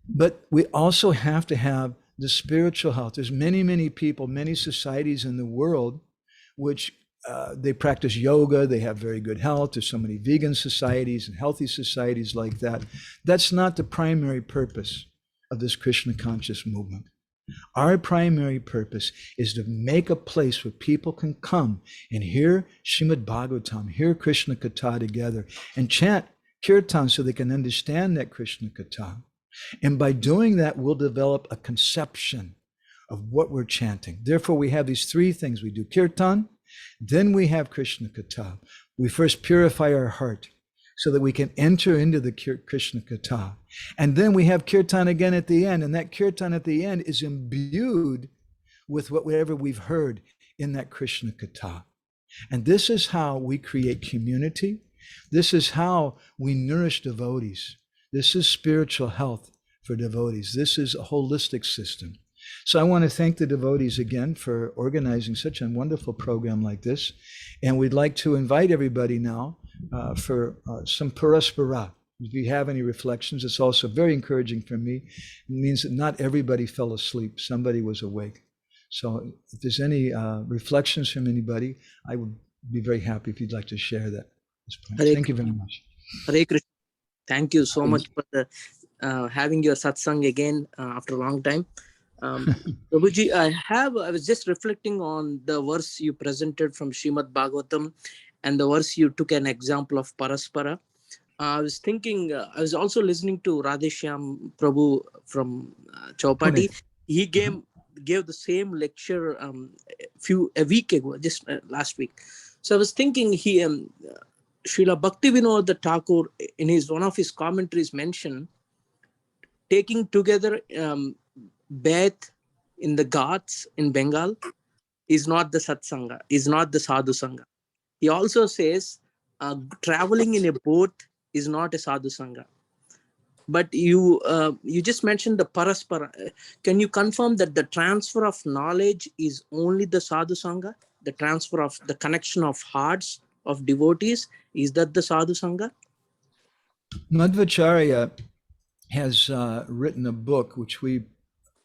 But we also have to have the spiritual health. There's many, many people, many societies in the world which they practice yoga, they have very good health. There's so many vegan societies and healthy societies like that. That's not the primary purpose of this Krishna conscious movement. Our primary purpose is to make a place where people can come and hear Srimad Bhagavatam, hear Krishna Katha together, and chant kirtan so they can understand that Krishna Katha. And by doing that, we'll develop a conception of what we're chanting. Therefore, we have these three things. We do kirtan, then we have Krishna Katha. We first purify our heart so that we can enter into the Krishna Katha. And then we have kirtan again at the end, and that kirtan at the end is imbued with whatever we've heard in that Krishna Katha. And this is how we create community. This is how we nourish devotees. This is spiritual health for devotees. This is a holistic system. So I want to thank the devotees again for organizing such a wonderful program like this. And we'd like to invite everybody now for some paraspara. If you have any reflections, it's also very encouraging for me. It means that not everybody fell asleep. Somebody was awake. So if there's any reflections from anybody, I would be very happy if you'd like to share that. Thank you very much. Hare Krishna. Thank you so much for having your satsang again after a long time. Prabhuji, I was just reflecting on the verse you presented from Srimad Bhagavatam and the verse you took an example of Paraspara. I was thinking, I was also listening to Radheshyam Prabhu from Chowpatty. He gave the same lecture a week ago, just last week. So I was thinking Srila Bhaktivinoda Thakur in one of his commentaries mentioned taking together Bath in the Ghats in Bengal is not the Satsanga, is not the Sadhu Sangha. He also says traveling in a boat is not a Sadhu Sangha. But you just mentioned the Paraspara. Can you confirm that the transfer of knowledge is only the Sadhu Sangha? The transfer of the connection of hearts of devotees, is that the Sadhu Sangha? Madhvacharya has written a book which we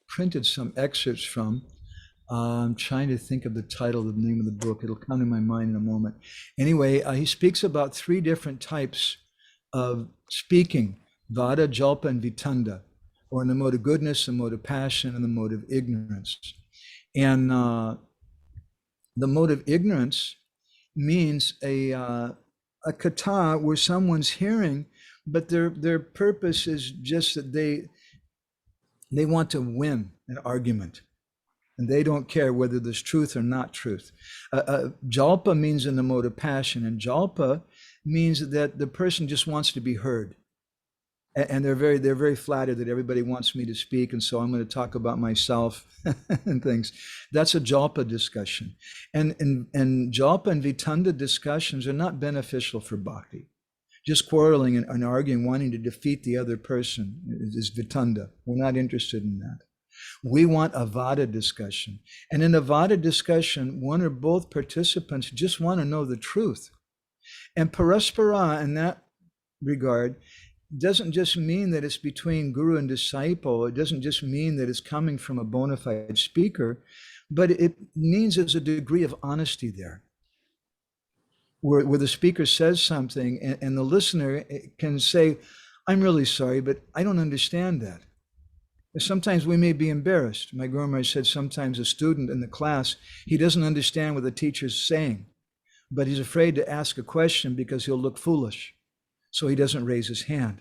printed some excerpts from. I'm trying to think of the title, the name of the book. It'll come to my mind in a moment. Anyway, he speaks about three different types of speaking: Vada, Jalpa, and Vitanda, or in the mode of goodness, the mode of passion, and the mode of ignorance. And the mode of ignorance means a katha where someone's hearing, but their purpose is just that they want to win an argument, and they don't care whether there's truth or not truth. Jalpa means in the mode of passion, and Jalpa means that the person just wants to be heard. And they're very flattered that everybody wants me to speak, and so I'm going to talk about myself and things. That's a Jalpa discussion. And Jalpa and Vitanda discussions are not beneficial for bhakti. Just quarreling and arguing, wanting to defeat the other person is Vitanda. We're not interested in that. We want a Vada discussion. And in a Vada discussion, one or both participants just want to know the truth. And Paraspara, in that regard, doesn't just mean that it's between guru and disciple. It doesn't just mean that it's coming from a bona fide speaker, but it means there's a degree of honesty there, where the speaker says something and the listener can say, I'm really sorry, but I don't understand that. Sometimes we may be embarrassed. My Guru Maharaj said sometimes a student in the class, he doesn't understand what the teacher's saying, but he's afraid to ask a question because he'll look foolish. So he doesn't raise his hand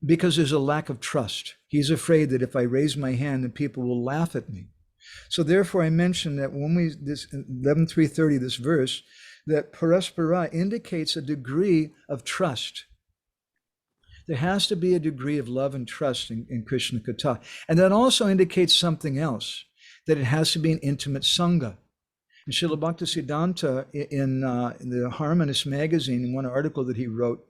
because there's a lack of trust. He's afraid that if I raise my hand, then people will laugh at me. So therefore I mentioned that when this 11.330, this verse, that Paraspara indicates a degree of trust. There has to be a degree of love and trust in Krishna Katha. And that also indicates something else, that it has to be an intimate Sangha. And Srila Bhaktisiddhanta, in the Harmonist magazine, in one article that he wrote,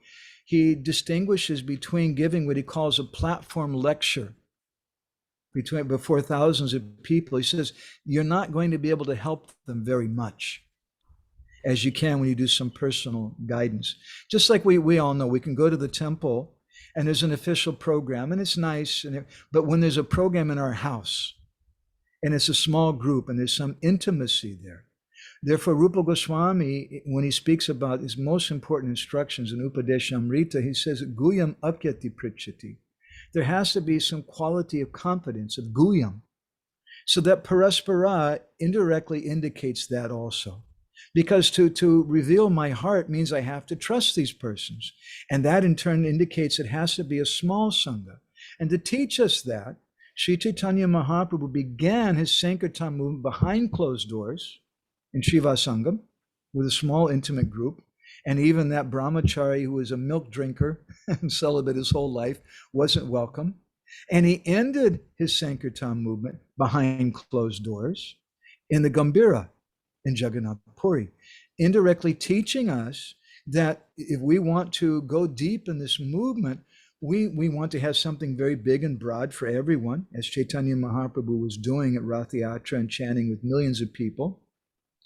he distinguishes between giving what he calls a platform lecture before thousands of people. He says, you're not going to be able to help them very much as you can when you do some personal guidance. Just like we all know, we can go to the temple and there's an official program and it's nice, but when there's a program in our house and it's a small group and there's some intimacy there. Therefore, Rupa Goswami, when he speaks about his most important instructions in Upadeshamrita, he says, Guyam apyati prichati. There has to be some quality of confidence, of guyam. So that paraspara indirectly indicates that also. Because to reveal my heart means I have to trust these persons. And that in turn indicates it has to be a small sangha. And to teach us that, Sri Chaitanya Mahaprabhu began his Sankirtan movement behind closed doors in Shiva Sangam with a small intimate group. And even that brahmachari who was a milk drinker and celibate his whole life wasn't welcome. And he ended his Sankirtan movement behind closed doors in the Gambhira in Jagannath Puri, indirectly teaching us that if we want to go deep in this movement, we want to have something very big and broad for everyone, as Chaitanya Mahaprabhu was doing at Rath Yatra and chanting with millions of people.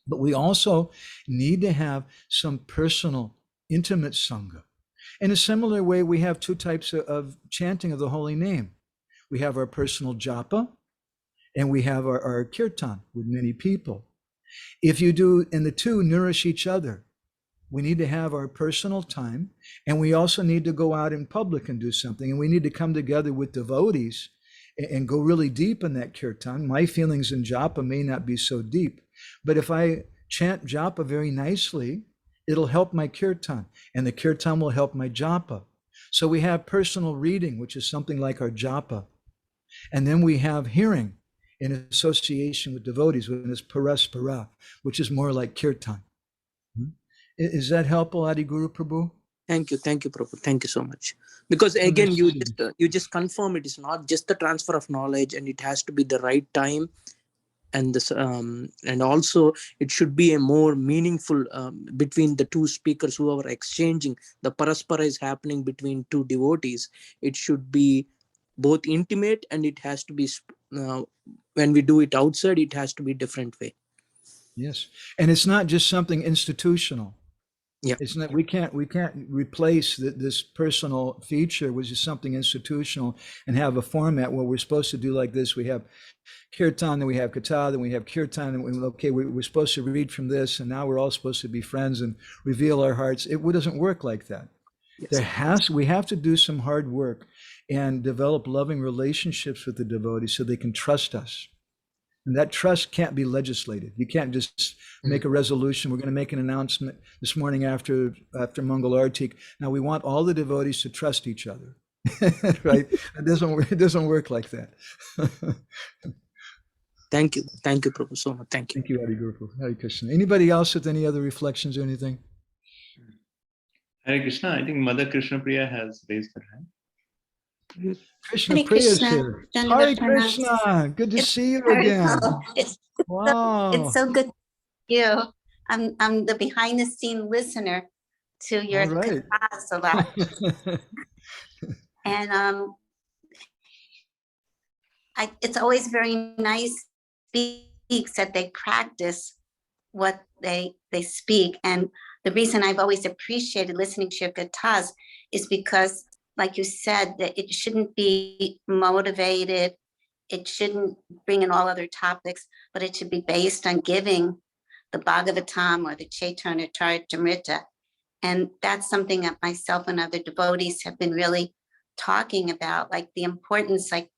But we also need to have some personal, intimate sangha. In a similar way, we have two types of chanting of the holy name. We have our personal japa, and we have our kirtan with many people. If you do, and the two nourish each other. We need to have our personal time, and we also need to go out in public and do something. And we need to come together with devotees and go really deep in that kirtan. My feelings in japa may not be so deep, but if I chant japa very nicely, it'll help my kirtan, and the kirtan will help my japa. So we have personal reading, which is something like our japa. And then we have hearing in association with devotees, when it's paraspara, which is more like kirtan. Is that helpful, Adi Guru Prabhu? Thank you, Prabhu. Thank you so much. Because again, you just confirm it is not just the transfer of knowledge, and it has to be the right time, and this and also it should be a more meaningful between the two speakers who are exchanging. The paraspara is happening between two devotees. It should be both intimate, and it has to be when we do it outside, it has to be different way. Yes, and it's not just something institutional. Yeah, it's not. We can't replace this personal feature, which is something institutional, and have a format where we're supposed to do like this. We have kirtan, then we have katha, then we have kirtan, and we're supposed to read from this, and now we're all supposed to be friends and reveal our hearts. It doesn't work like that. Yes. We have to do some hard work and develop loving relationships with the devotees so they can trust us. And that trust can't be legislated. You can't just make a resolution. We're going to make an announcement this morning after Mangal Artik. Now we want all the devotees to trust each other, right? It doesn't work like that. Thank you, Prabhu, so much. Thank you. Thank you, Adi Guru. Hare Krishna. Anybody else with any other reflections or anything? Hare Krishna. I think Mother Krishna Priya has raised her hand. Krishna Priya is here. Hare Krishna. Good to see you again. Wow. It's so good to see you. I'm the behind the scene listener to your class a lot. And it's always very nice speaks that they practice what they speak. And the reason I've always appreciated listening to your kathas is because, like you said, that it shouldn't be motivated. It shouldn't bring in all other topics, but it should be based on giving the Bhagavatam or the Chaitanya Charitamrita. And that's something that myself and other devotees have been really talking about, like the importance, like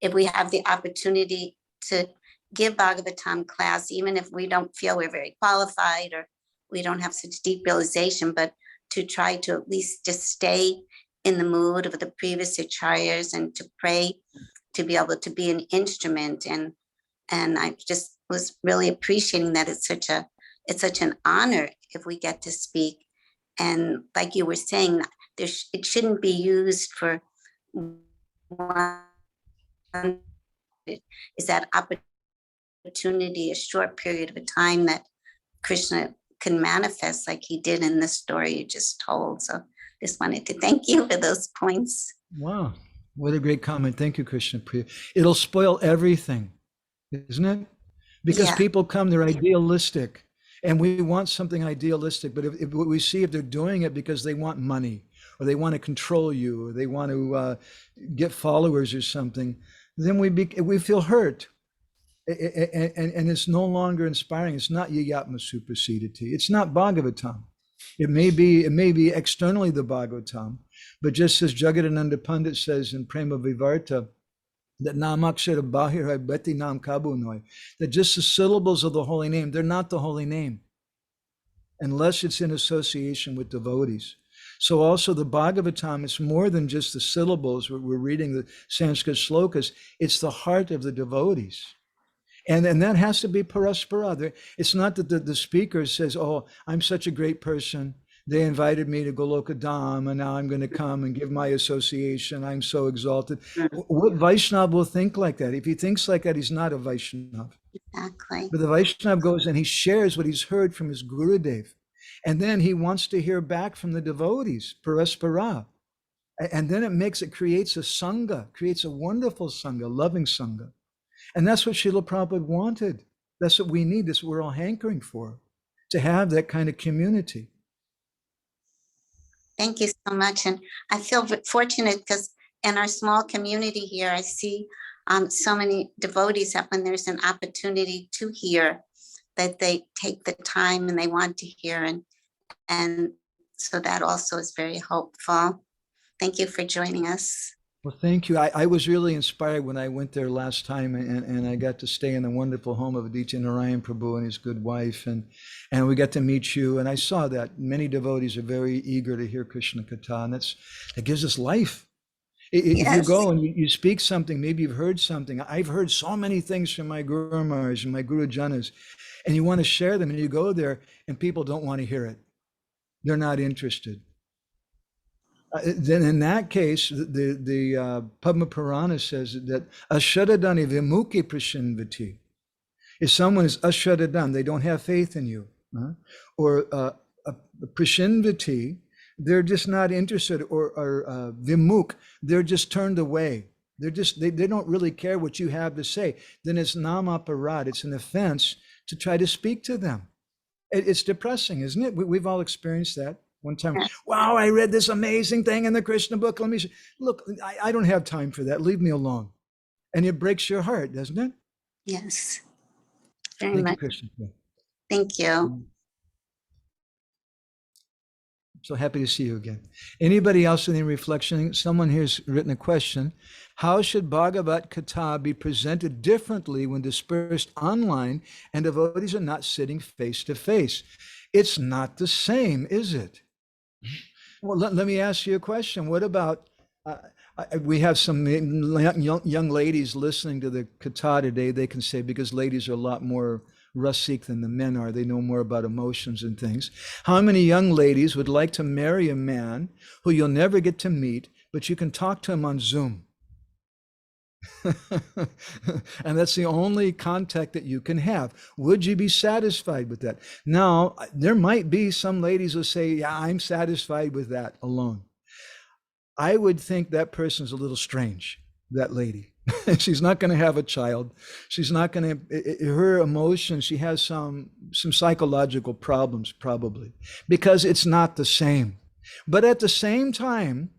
if we have the opportunity to give Bhagavatam class, even if we don't feel we're very qualified or we don't have such deep realization, but to try to at least just stay in the mood of the previous acharyas and to pray, to be able to be an instrument. And I just was really appreciating that it's such an honor if we get to speak. And like you were saying, it shouldn't be used for one, is that opportunity, a short period of time that Krishna can manifest like he did in the story you just told. So just wanted to thank you for those points. Wow, what a great comment. Thank you, Krishna Priya. It'll spoil everything, isn't it? Because Yeah. people come, they're idealistic, and we want something idealistic. But if we see if they're doing it because they want money, or they want to control you, or they want to get followers or something, then we feel hurt. And it's no longer inspiring. It's not Yayatma Suprasidati. It's not Bhagavatam. It may be externally the Bhagavatam, but just as Jagadananda Pandit says in Prema Vivarta, that Namakshara Bahira Beti Nam Kabunoi, that just the syllables of the holy name, they're not the holy name, unless it's in association with devotees. So also the Bhagavatam is more than just the syllables. We're reading the Sanskrit shlokas. It's the heart of the devotees. And that has to be paraspara. It's not that the speaker says, oh, I'm such a great person. They invited me to Goloka Dham, and now I'm going to come and give my association. I'm so exalted. What Vaishnava will think like that? If he thinks like that, he's not a Vaishnava. Exactly. But the Vaishnava goes and he shares what he's heard from his Gurudev. And then he wants to hear back from the devotees, paraspara. And then it creates a sangha, creates a wonderful sangha, loving sangha. And that's what Srila Prabhupada wanted. That's what we need. That's what we're all hankering for, to have that kind of community. Thank you so much. And I feel fortunate because in our small community here, I see so many devotees that when there's an opportunity to hear, that they take the time and they want to hear. And so that also is very hopeful. Thank you for joining us. Well, thank you. I was really inspired when I went there last time, and I got to stay in the wonderful home of Aditya Narayan Prabhu and his good wife, and we got to meet you. And I saw that many devotees are very eager to hear Krishna Katha, and that gives us life. If you go and you speak something, maybe you've heard something. I've heard so many things from my Guru Maharaj and my Guru Janas, and you want to share them, and you go there, and people don't want to hear it. They're not interested. Then in that case, the Padma Purana says that ashadadani vimuki prashinvati. If someone is ashadadan, they don't have faith in you, or prashinvati, they're just not interested, or vimuk, they're just turned away. They don't really care what you have to say. Then it's namaparad, it's an offense to try to speak to them. It's depressing, isn't it? We've all experienced that. One time, wow, I read this amazing thing in the Krishna book. Let me look. I don't have time for that. Leave me alone. And it breaks your heart, doesn't it? Yes, very Thank much. you, Krishna. Thank you. So happy to see you again. Anybody else with any reflection? Someone here's written a question. How should Bhagavat Katha be presented differently when dispersed online and devotees are not sitting face to face? It's not the same, is it? Well, let me ask you a question. What about, we have some young ladies listening to the Katha today. They can say, because ladies are a lot more rasik than the men are. They know more about emotions and things. How many young ladies would like to marry a man who you'll never get to meet, but you can talk to him on Zoom? And that's the only contact that you can have. Would you be satisfied with that? Now, there might be some ladies who say, yeah, I'm satisfied with that alone. I would think that person's a little strange, that lady. She's not going to have a child. She's not going to, her emotions, she has some psychological problems probably, because it's not the same. But at the same time,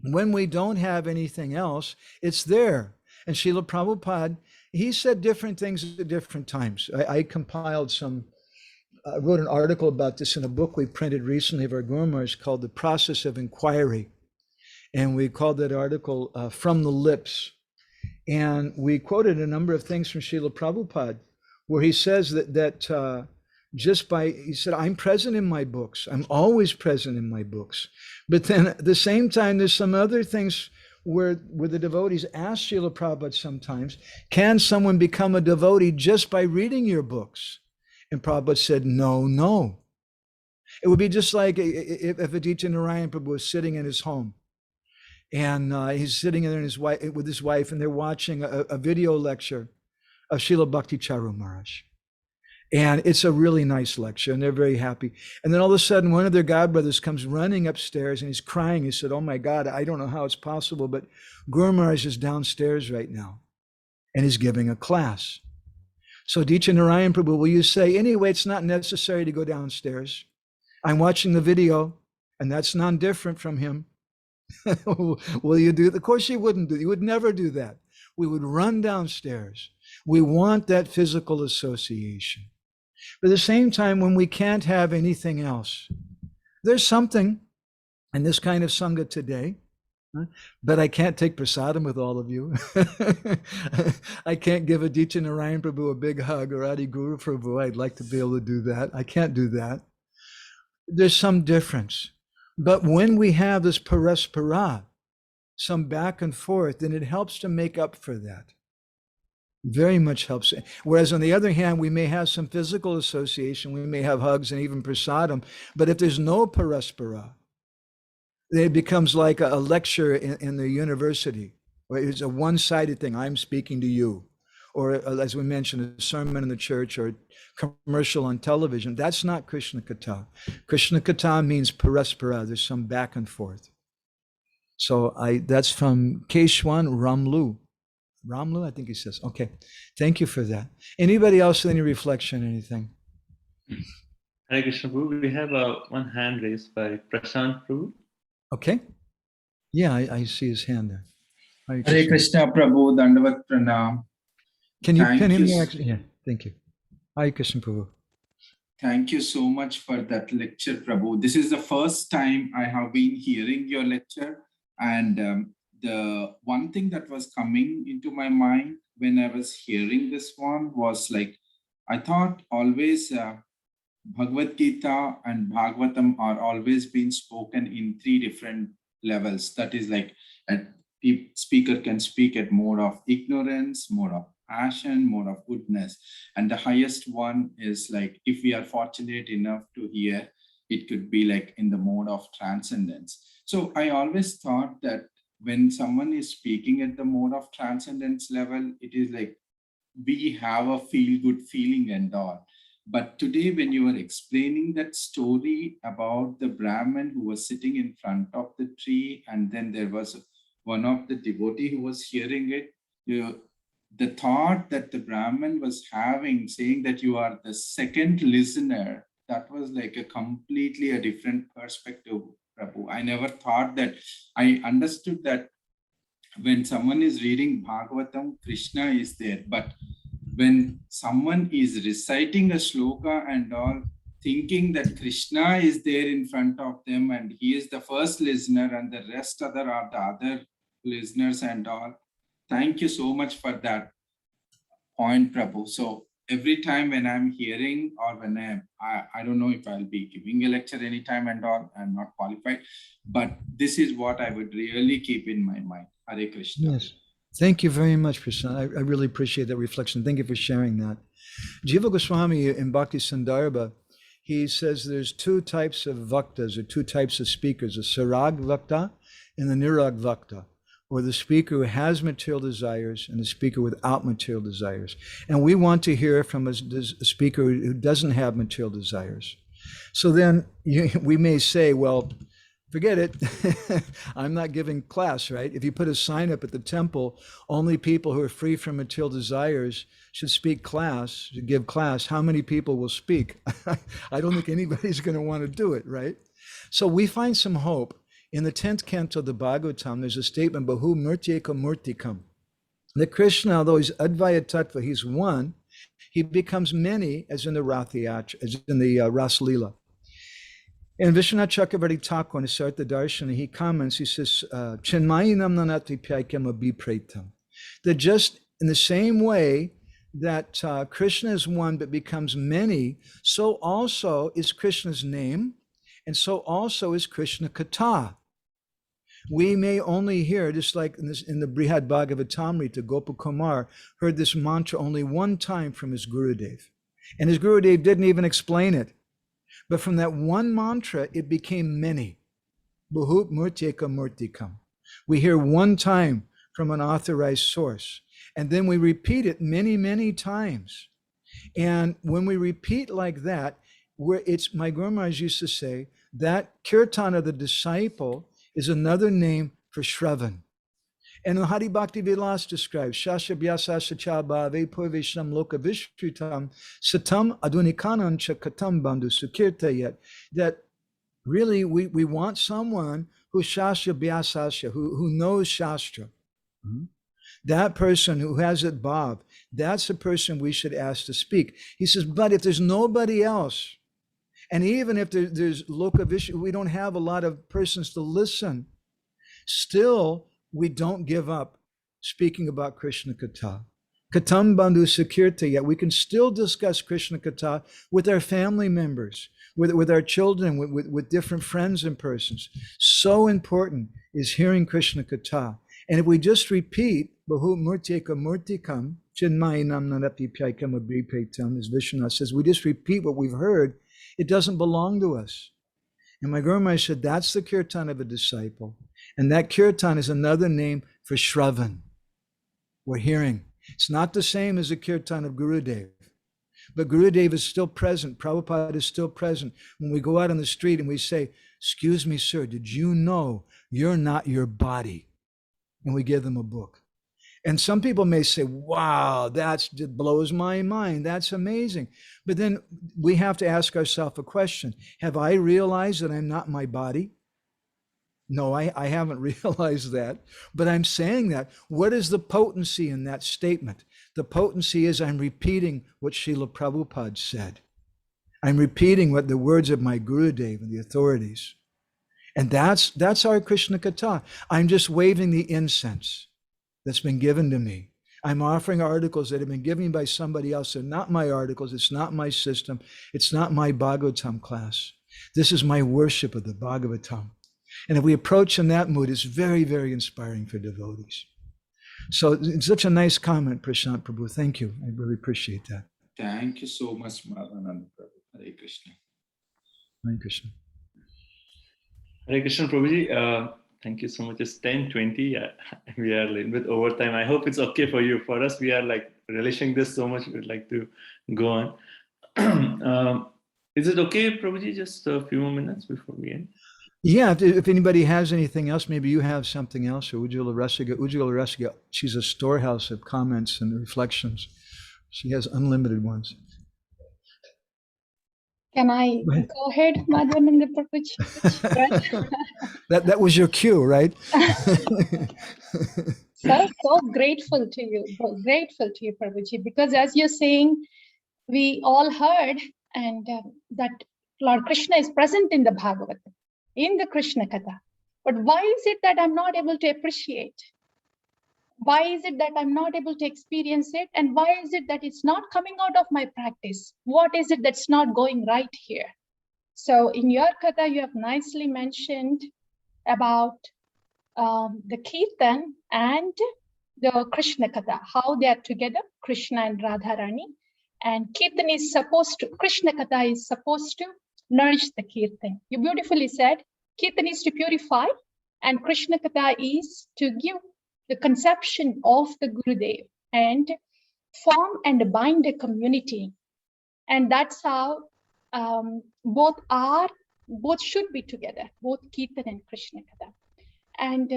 when we don't have anything else, it's there. And Srila Prabhupada, he said different things at different times. I compiled wrote an article about this in a book we printed recently of our Guru Maharaj called The Process of Inquiry. And we called that article From the Lips. And we quoted a number of things from Srila Prabhupada, where he says that he said, I'm present in my books. I'm always present in my books. But then at the same time, there's some other things where the devotees ask Srila Prabhupada sometimes, can someone become a devotee just by reading your books? And Prabhupada said, no. It would be just like if Aditya Narayan Prabhu was sitting in his home, and he's sitting there with his wife, and they're watching a video lecture of Srila Bhakti Charu Maharaj. And it's a really nice lecture, and they're very happy. And then all of a sudden, one of their godbrothers comes running upstairs, and he's crying. He said, "Oh my God, I don't know how it's possible, but Guru Maharaj is downstairs right now, and he's giving a class." So Aditya Narayan Prabhu, will you say, "Anyway, it's not necessary to go downstairs. I'm watching the video, and that's non-different from him." Will you do that? Of course you wouldn't do. You would never do that. We would run downstairs. We want that physical association. But at the same time, when we can't have anything else, there's something in this kind of Sangha today, but I can't take prasadam with all of you. I can't give Aditya Narayan Prabhu a big hug or Adi Guru Prabhu. I'd like to be able to do that. I can't do that. There's some difference. But when we have this paraspara, some back and forth, then it helps to make up for that. Very much helps. Whereas on the other hand, we may have some physical association, we may have hugs and even prasadam, but if there's no paraspara, then it becomes like a lecture in the university, where it's a one-sided thing. I'm speaking to you. Or as we mentioned, a sermon in the church or a commercial on television. That's not Krishna Katha. Krishna Katha means paraspara. There's some back and forth. So that's from Keshwan Ramlu. Ramlu, I think he says. Okay, thank you for that. Anybody else, any reflection, anything? Hare Krishna Prabhu, we have one hand raised by Prashant Prabhu. Okay. Yeah, I see his hand there. Hare Krishna Prabhu, Dandavat Pranam. Can you pin him there? Yeah, thank you. Hare Krishna Prabhu. Thank you so much for that lecture, Prabhu. This is the first time I have been hearing your lecture. And the one thing that was coming into my mind when I was hearing this one was like, I thought always Bhagavad Gita and Bhagavatam are always being spoken in three different levels. That is like a speaker can speak at mode of ignorance, mode of passion, mode of goodness. And the highest one is like, if we are fortunate enough to hear, it could be like in the mode of transcendence. So I always thought that when someone is speaking at the mode of transcendence level, it is like we have a feel-good feeling and all. But today, when you were explaining that story about the Brahmin who was sitting in front of the tree, and then there was one of the devotee who was hearing it, the thought that the Brahmin was having, saying that you are the second listener, that was like a completely a different perspective, Prabhu. I never thought that. I understood that when someone is reading Bhagavatam, Krishna is there. But when someone is reciting a shloka and all, thinking that Krishna is there in front of them and he is the first listener and the rest are the other listeners and all. Thank you so much for that point, Prabhu. So every time when I'm hearing or when I don't know if I'll be giving a lecture anytime and all, I'm not qualified, but this is what I would really keep in my mind. Hare Krishna. Yes. Thank you very much, Prashant. I really appreciate that reflection. Thank you for sharing that. Jiva Goswami in Bhakti Sandarbha, he says there's two types of vaktas or two types of speakers, a sarag vakta and the nirag vakta, or the speaker who has material desires and the speaker without material desires. And we want to hear from a speaker who doesn't have material desires. So then we may say, well, forget it. I'm not giving class, right? If you put a sign up at the temple, only people who are free from material desires should speak class, should give class. How many people will speak? I don't think anybody's going to want to do it, right? So we find some hope. In the 10th canto of the Bhagavatam, there's a statement, Bahu Murtyeka Murtikam. That Krishna, although he's Advaya Tattva, he's one, he becomes many, as in the Rathayatra, as in the Ras Leela. And Vishwanath Chakravarti Thakur in Sarta Darshana, he comments, he says, Chinmayinam nanati pyaikam abhipretam. That just in the same way that Krishna is one but becomes many, so also is Krishna's name, and so also is Krishna Katha. We may only hear, just like in the Brihad Bhagavatamrita, Gopakumar heard this mantra only one time from his Gurudev. And his Gurudev didn't even explain it. But from that one mantra, it became many. Bahut murtyeka murtikam. We hear one time from an authorized source, and then we repeat it many, many times. And when we repeat like that, where it's, my Guru Maharaj used to say, that kirtan of the disciple is another name for Shravan. And the Hari Bhakti Vilas describes, Shasha Vyasa Shacha Bhave Purvisham Loka Vishrutam Satam Adunikanam Chakatam Bandhu Sukirtayat. That really we want someone who's Shastra Vyasasya, who knows Shastra. That person who has it bhav, that's the person we should ask to speak. He says, but if there's nobody else, and even if there's Loka Vishru, we don't have a lot of persons to listen, still, we don't give up speaking about Krishna Katha. Katam Bandhu Sakirta, yet we can still discuss Krishna Katha with our family members, with our children, with different friends and persons. So important is hearing Krishna Katha. And if we just repeat, Bahu Murtyeka Murtikam, Chinmayi Namnarapi Pyaikam Abhipetam, as Vishwanath says, we just repeat what we've heard, it doesn't belong to us. And my Guru Maharaj said, that's the kirtan of a disciple. And that kirtan is another name for Shravan. We're hearing. It's not the same as the kirtan of Gurudev. But Gurudev is still present. Prabhupada is still present. When we go out on the street and we say, excuse me, sir, did you know you're not your body? And we give them a book. And some people may say, wow, that blows my mind. That's amazing. But then we have to ask ourselves a question. Have I realized that I'm not my body? No, I haven't realized that, but I'm saying that. What is the potency in that statement? The potency is I'm repeating what Srila Prabhupada said. I'm repeating what the words of my Gurudev and the authorities. And that's our Krishna Katha. I'm just waving the incense that's been given to me. I'm offering articles that have been given by somebody else. They're not my articles. It's not my system. It's not my Bhagavatam class. This is my worship of the Bhagavatam. And if we approach in that mood, it's very, very inspiring for devotees. So it's such a nice comment, Prashant Prabhu. Thank you. I really appreciate that. Thank you so much, Madhavananda Prabhu. Hare Krishna. Hare Krishna. Hare Krishna, Prabhuji. Thank you so much. It's 10:20. We are a little bit over time. I hope it's okay for you. For us, we are like relishing this so much. We'd like to go on. Is it okay, Prabhuji, just a few more minutes before we end? Yeah, if anybody has anything else, maybe you have something else, or Ujjwala Rasiga, she's a storehouse of comments and reflections. She has unlimited ones. Can I go ahead, Madhavananda Prabhuji? That was your cue, right? So grateful to you, Prabhuji, because as you're saying, we all heard and that Lord Krishna is present in the Bhagavatam, in the Krishna Katha. But why is it that I'm not able to appreciate? Why is it that I'm not able to experience it? And why is it that it's not coming out of my practice? What is it that's not going right here? So in your Katha, you have nicely mentioned about the Kirtan and the Krishna Katha, how they are together, Krishna and Radharani. And Kirtan is supposed to, Krishna Katha is supposed to nourish the Kirtan. You beautifully said, Kirtan is to purify and Krishna Katha is to give the conception of the Gurudev and form and bind a community. And that's how both should be together, both Kirtan and Krishna Katha. And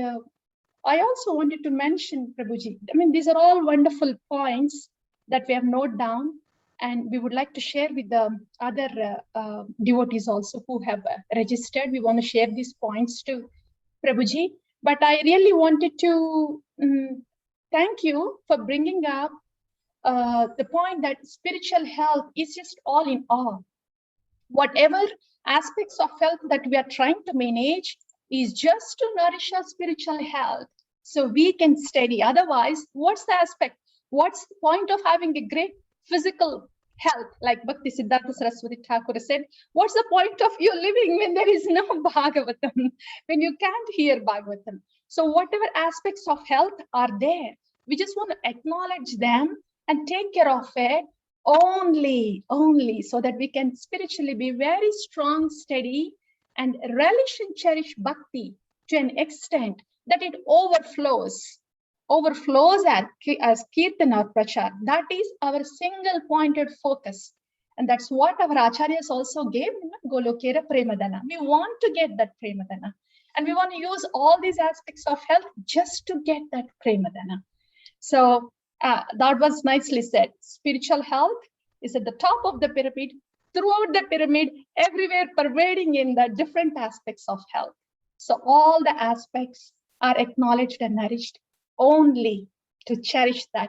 I also wanted to mention, Prabhuji, I mean, these are all wonderful points that we have noted down, and we would like to share with the other devotees also who have registered. We want to share these points to Prabhuji. But I really wanted to thank you for bringing up the point that spiritual health is just all in all. Whatever aspects of health that we are trying to manage is just to nourish our spiritual health so we can steady. Otherwise, what's the aspect? What's the point of having a great physical health? Like Bhakti Siddhartha Saraswati Thakur said, what's the point of you living when there is no Bhagavatam, when you can't hear Bhagavatam? So whatever aspects of health are there, we just want to acknowledge them and take care of it only so that we can spiritually be very strong, steady, and relish and cherish bhakti to an extent that it overflows as kirtan or prachar. That is our single pointed focus. And that's what our acharyas also gave, Golokera Premadana. We want to get that Premadana. And we want to use all these aspects of health just to get that Premadana. So that was nicely said. Spiritual health is at the top of the pyramid, throughout the pyramid, everywhere, pervading in the different aspects of health. So all the aspects are acknowledged and nourished only to cherish that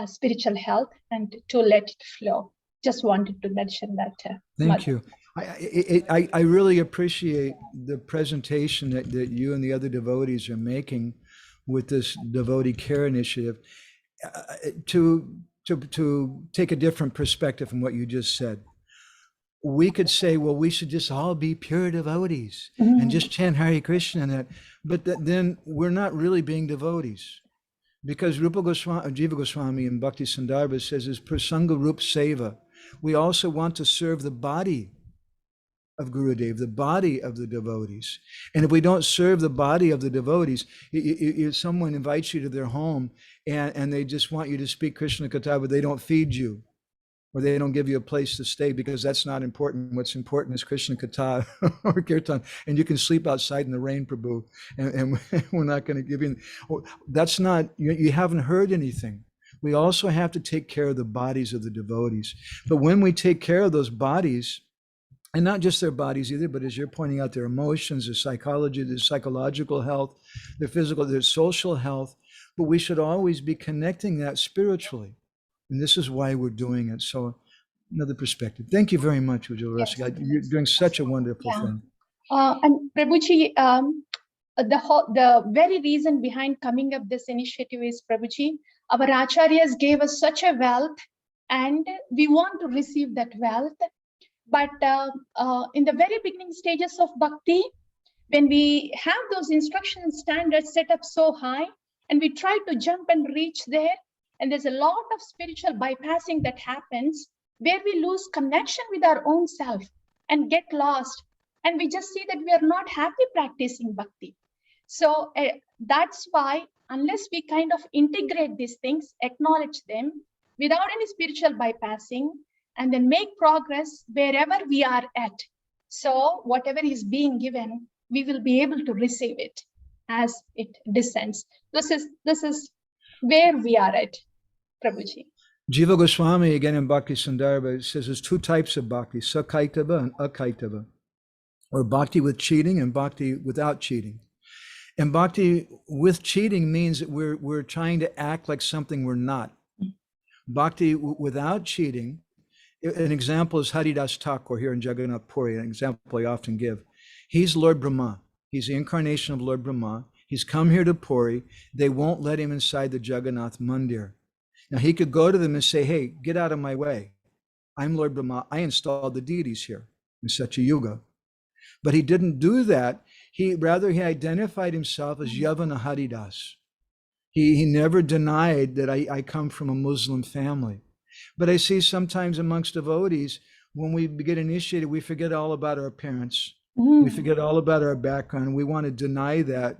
spiritual health and to let it flow. Just wanted to mention that. Thank you. I really appreciate the presentation that you and the other devotees are making with this devotee care initiative to take a different perspective from what you just said. We could say, well, we should just all be pure devotees and just chant Hare Krishna and that, but then we're not really being devotees. Because Rupa Goswami, Jiva Goswami in Bhakti Sandarbha says is Prasanga Rup Seva. We also want to serve the body of Gurudev, the body of the devotees. And if we don't serve the body of the devotees, if someone invites you to their home and they just want you to speak Krishna Katha, but they don't feed you, or they don't give you a place to stay, because that's not important. What's important is Krishna Katha or Kirtan, and you can sleep outside in the rain, Prabhu, and we're not going to give you, that's not, you haven't heard anything. We also have to take care of the bodies of the devotees. But when we take care of those bodies, and not just their bodies either, but as you're pointing out, their emotions, their psychology, their psychological health, their physical, their social health, but we should always be connecting that spiritually. And this is why we're doing it. So another perspective. Thank you very much, Ujjwala Rasika. You're doing such a wonderful thing. And Prabhuji, the very reason behind coming up this initiative is, Prabhuji, our acharyas gave us such a wealth and we want to receive that wealth. But in the very beginning stages of bhakti, when we have those instruction standards set up so high and we try to jump and reach there, and there's a lot of spiritual bypassing that happens where we lose connection with our own self and get lost. And we just see that we are not happy practicing bhakti. So that's why, unless we kind of integrate these things, acknowledge them without any spiritual bypassing, and then make progress wherever we are at. So whatever is being given, we will be able to receive it as it descends. This is where we are at, Prabhuji. Jiva Goswami, again in Bhakti Sandarbha, says there's two types of bhakti, sakaitava and akaitava, or bhakti with cheating and bhakti without cheating. And bhakti with cheating means that we're trying to act like something we're not. Bhakti without cheating, an example is Haridas Thakur here in Jagannath Puri, an example I often give. He's Lord Brahma. He's the incarnation of Lord Brahma. He's come here to Puri. They won't let him inside the Jagannath Mandir. Now he could go to them and say, hey, get out of my way. I'm Lord Brahma. I installed the deities here in Satya Yuga. But he didn't do that. He identified himself as Yavana Haridas. He never denied that I come from a Muslim family. But I see sometimes amongst devotees, when we get initiated, we forget all about our parents. We forget all about our background. We want to deny that.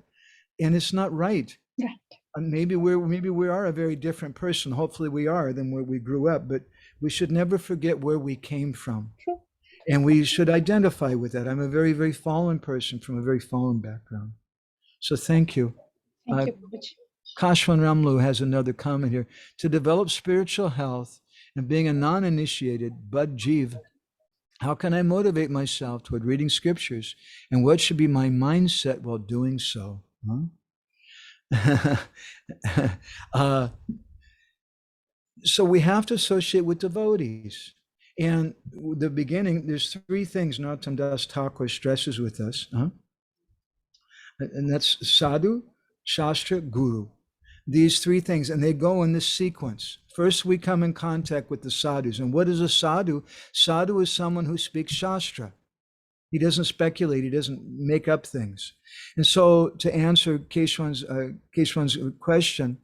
And it's not right. Right. Maybe we are a very different person. Hopefully we are than where we grew up, but we should never forget where we came from. True. And we should identify with that. I'm a very, very fallen person from a very fallen background. So thank you. Thank you, Prabhuji. Kashwan Ramlu has another comment here. To develop spiritual health and being a non-initiated Bud Jeev, how can I motivate myself toward reading scriptures? And what should be my mindset while doing so? So we have to associate with devotees. And the beginning, there's three things Narottam Das Thakur stresses with us. And that's sadhu, shastra, guru. These three things, and they go in this sequence. First, we come in contact with the sadhus. And what is a sadhu? Sadhu is someone who speaks shastra. He doesn't speculate. He doesn't make up things. And so to answer Keshwan's question,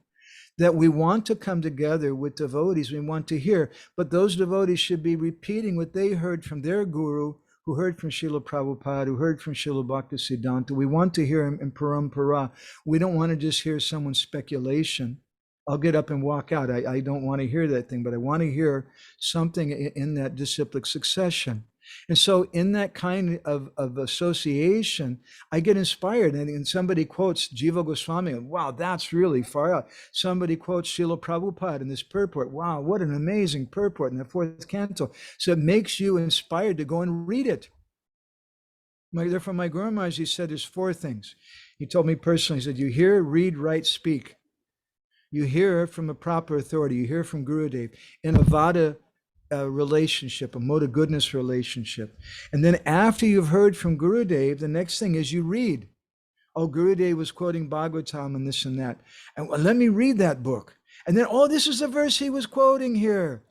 that we want to come together with devotees, we want to hear, but those devotees should be repeating what they heard from their guru, who heard from Srila Prabhupada, who heard from Srila Bhaktisiddhanta. We want to hear him in parampara. We don't want to just hear someone's speculation. I'll get up and walk out. I don't want to hear that thing, but I want to hear something in that disciplic succession. And so in that kind of association, I get inspired. And somebody quotes Jiva Goswami, wow, that's really far out. Somebody quotes Srila Prabhupada in this purport. Wow, what an amazing purport in the 4th canto. So it makes you inspired to go and read it. Therefore, my Guru Maharaj, he said there's 4 things. He told me personally, he said, you hear, read, write, speak. You hear from a proper authority. You hear from Gurudev in a Vada relationship, a mode of goodness relationship. And then after you've heard from Gurudev, the next thing is you read. Oh, Gurudev was quoting Bhagavatam and this and that. And well, let me read that book. And then, oh, this is the verse he was quoting here.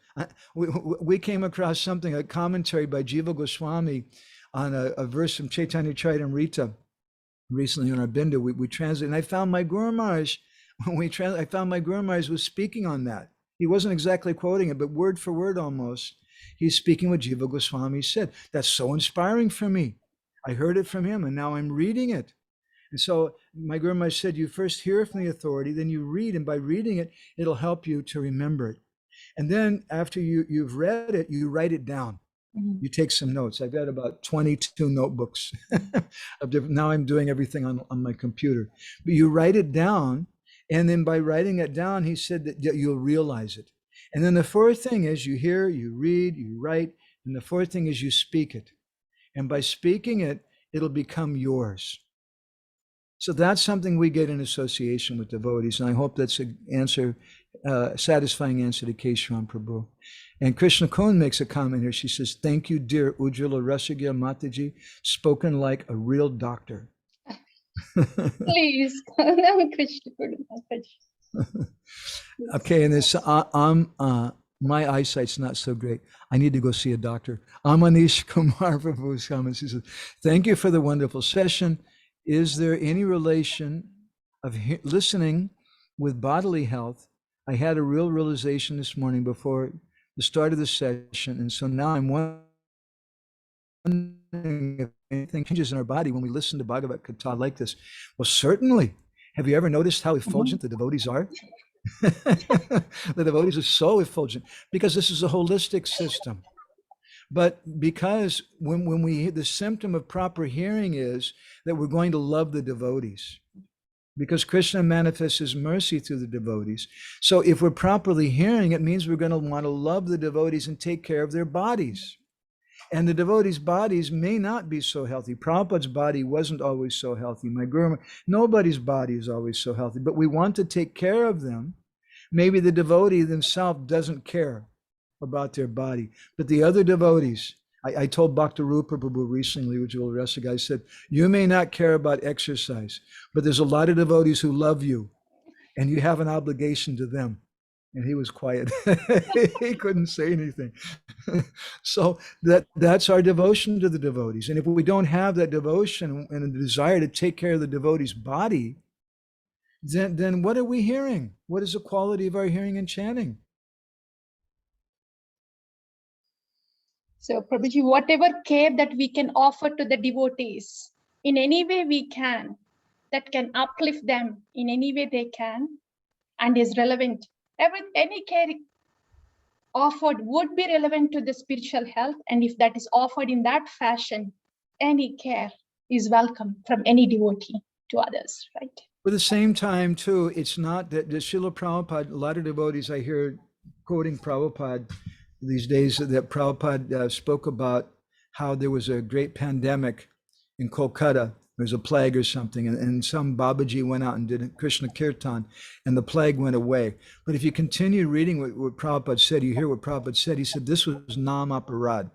We came across something, a commentary by Jiva Goswami on a verse from Chaitanya Charitamrita recently on our Bindu. We translated, and I found my Guru Maharaj, I found my Guru Maharaj was speaking on that. He wasn't exactly quoting it, but word for word almost. He's speaking what Jiva Goswami said. That's so inspiring for me. I heard it from him, and now I'm reading it. And so my Guru Maharaj said, you first hear from the authority, then you read, and by reading it, it'll help you to remember it. And then after you've read it, you write it down. You take some notes. I've got about 22 notebooks. Now I'm doing everything on my computer. But you write it down, and then by writing it down, he said that you'll realize it. And then the 4th thing is you hear, you read, you write, and the 4th thing is you speak it. And by speaking it, it'll become yours. So that's something we get in association with devotees, and I hope that's an answer, satisfying answer to Keshavan Prabhu. And Krishna Kohn makes a comment here. She says, thank you, dear Ujjwala Rasagya Mataji, spoken like a real doctor. Please, Krishna. Okay, and this my eyesight's not so great. I need to go see a doctor. Amanish Kumar Prabhu's comments. He says, thank you for the wonderful session. Is there any relation of listening with bodily health? I had a real realization this morning before the start of the session, and so now I'm wondering if anything changes in our body when we listen to Bhagavad Katha like this. Well, certainly. Have you ever noticed how effulgent the devotees are? The devotees are so effulgent because this is a holistic system. But because when we, the symptom of proper hearing is that we're going to love the devotees, because Krishna manifests his mercy through the devotees. So if we're properly hearing, it means we're going to want to love the devotees and take care of their bodies. And the devotees' bodies may not be so healthy. Prabhupada's body wasn't always so healthy. My Guru, nobody's body is always so healthy, but we want to take care of them. Maybe the devotee themselves doesn't care about their body, but the other devotees, I told Bhaktarupa Prabhu recently, which the rest of the guys said, you may not care about exercise, but there's a lot of devotees who love you, and you have an obligation to them. And he was quiet. He couldn't say anything. So that's our devotion to the devotees. And if we don't have that devotion and a desire to take care of the devotee's body, then what are we hearing? What is the quality of our hearing and chanting? So, Prabhuji, whatever care that we can offer to the devotees, in any way we can, that can uplift them in any way they can, and is relevant. Any care offered would be relevant to the spiritual health, and if that is offered in that fashion, any care is welcome from any devotee to others, right? But at the same time, too, it's not that the Srila Prabhupada, a lot of devotees I hear quoting Prabhupada these days, that Prabhupada spoke about how there was a great pandemic in Kolkata. There was a plague or something, and some Babaji went out and did a Krishna Kirtan, and the plague went away. But if you continue reading what Prabhupada said, you hear what Prabhupada said. He said, this was Nam Aparad.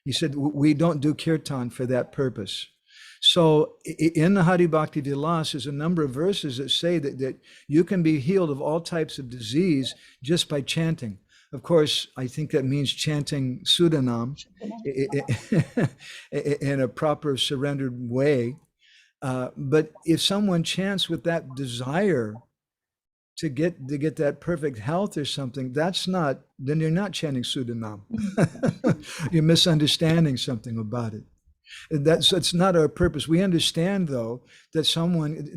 He said, we don't do Kirtan for that purpose. So in the Hari Bhakti Vilas, there's a number of verses that say that you can be healed of all types of disease just by chanting. Of course, I think that means chanting Sudanam in a proper surrendered way. But if someone chants with that desire to get that perfect health or something, that's not, then you're not chanting Sudanam. You're misunderstanding something about it. It's not our purpose. We understand though that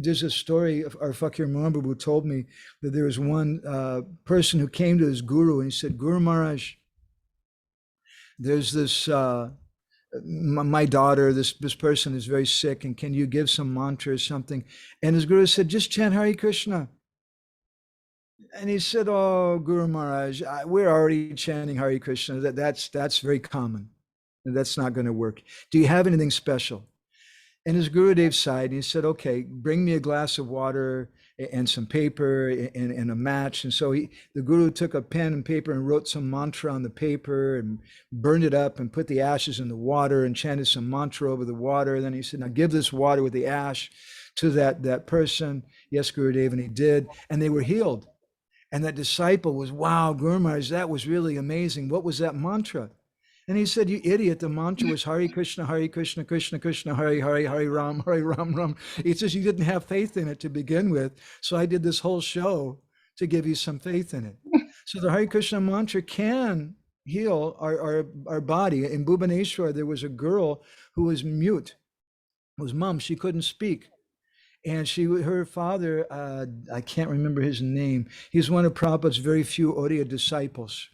there's a story of our Fakir Mahamprabhu who told me that there was one person who came to his guru and he said, Guru Maharaj, there's this my daughter, this person is very sick, and can you give some mantra or something? And his guru said, just chant Hare Krishna. And he said, oh, Guru Maharaj, we're already chanting Hare Krishna. That's very common. And that's not going to work. Do you have anything special? And his Gurudev sighed and he said, okay, bring me a glass of water and some paper and a match. And so the Guru took a pen and paper and wrote some mantra on the paper and burned it up and put the ashes in the water and chanted some mantra over the water. Then he said, now give this water with the ash to that person. Yes, Gurudev, and he did. And they were healed. And that disciple was, wow, Guru Maharaj, that was really amazing. What was that mantra? And he said, you idiot, the mantra was Hare Krishna, Krishna Krishna, Hare Hare, Hare Ram, Ram. He says, you didn't have faith in it to begin with. So I did this whole show to give you some faith in it. So the Hare Krishna mantra can heal our body. In Bhubaneswar, there was a girl who was mute, was mum, she couldn't speak. And her father, I can't remember his name. He's one of Prabhupada's very few Oriya disciples.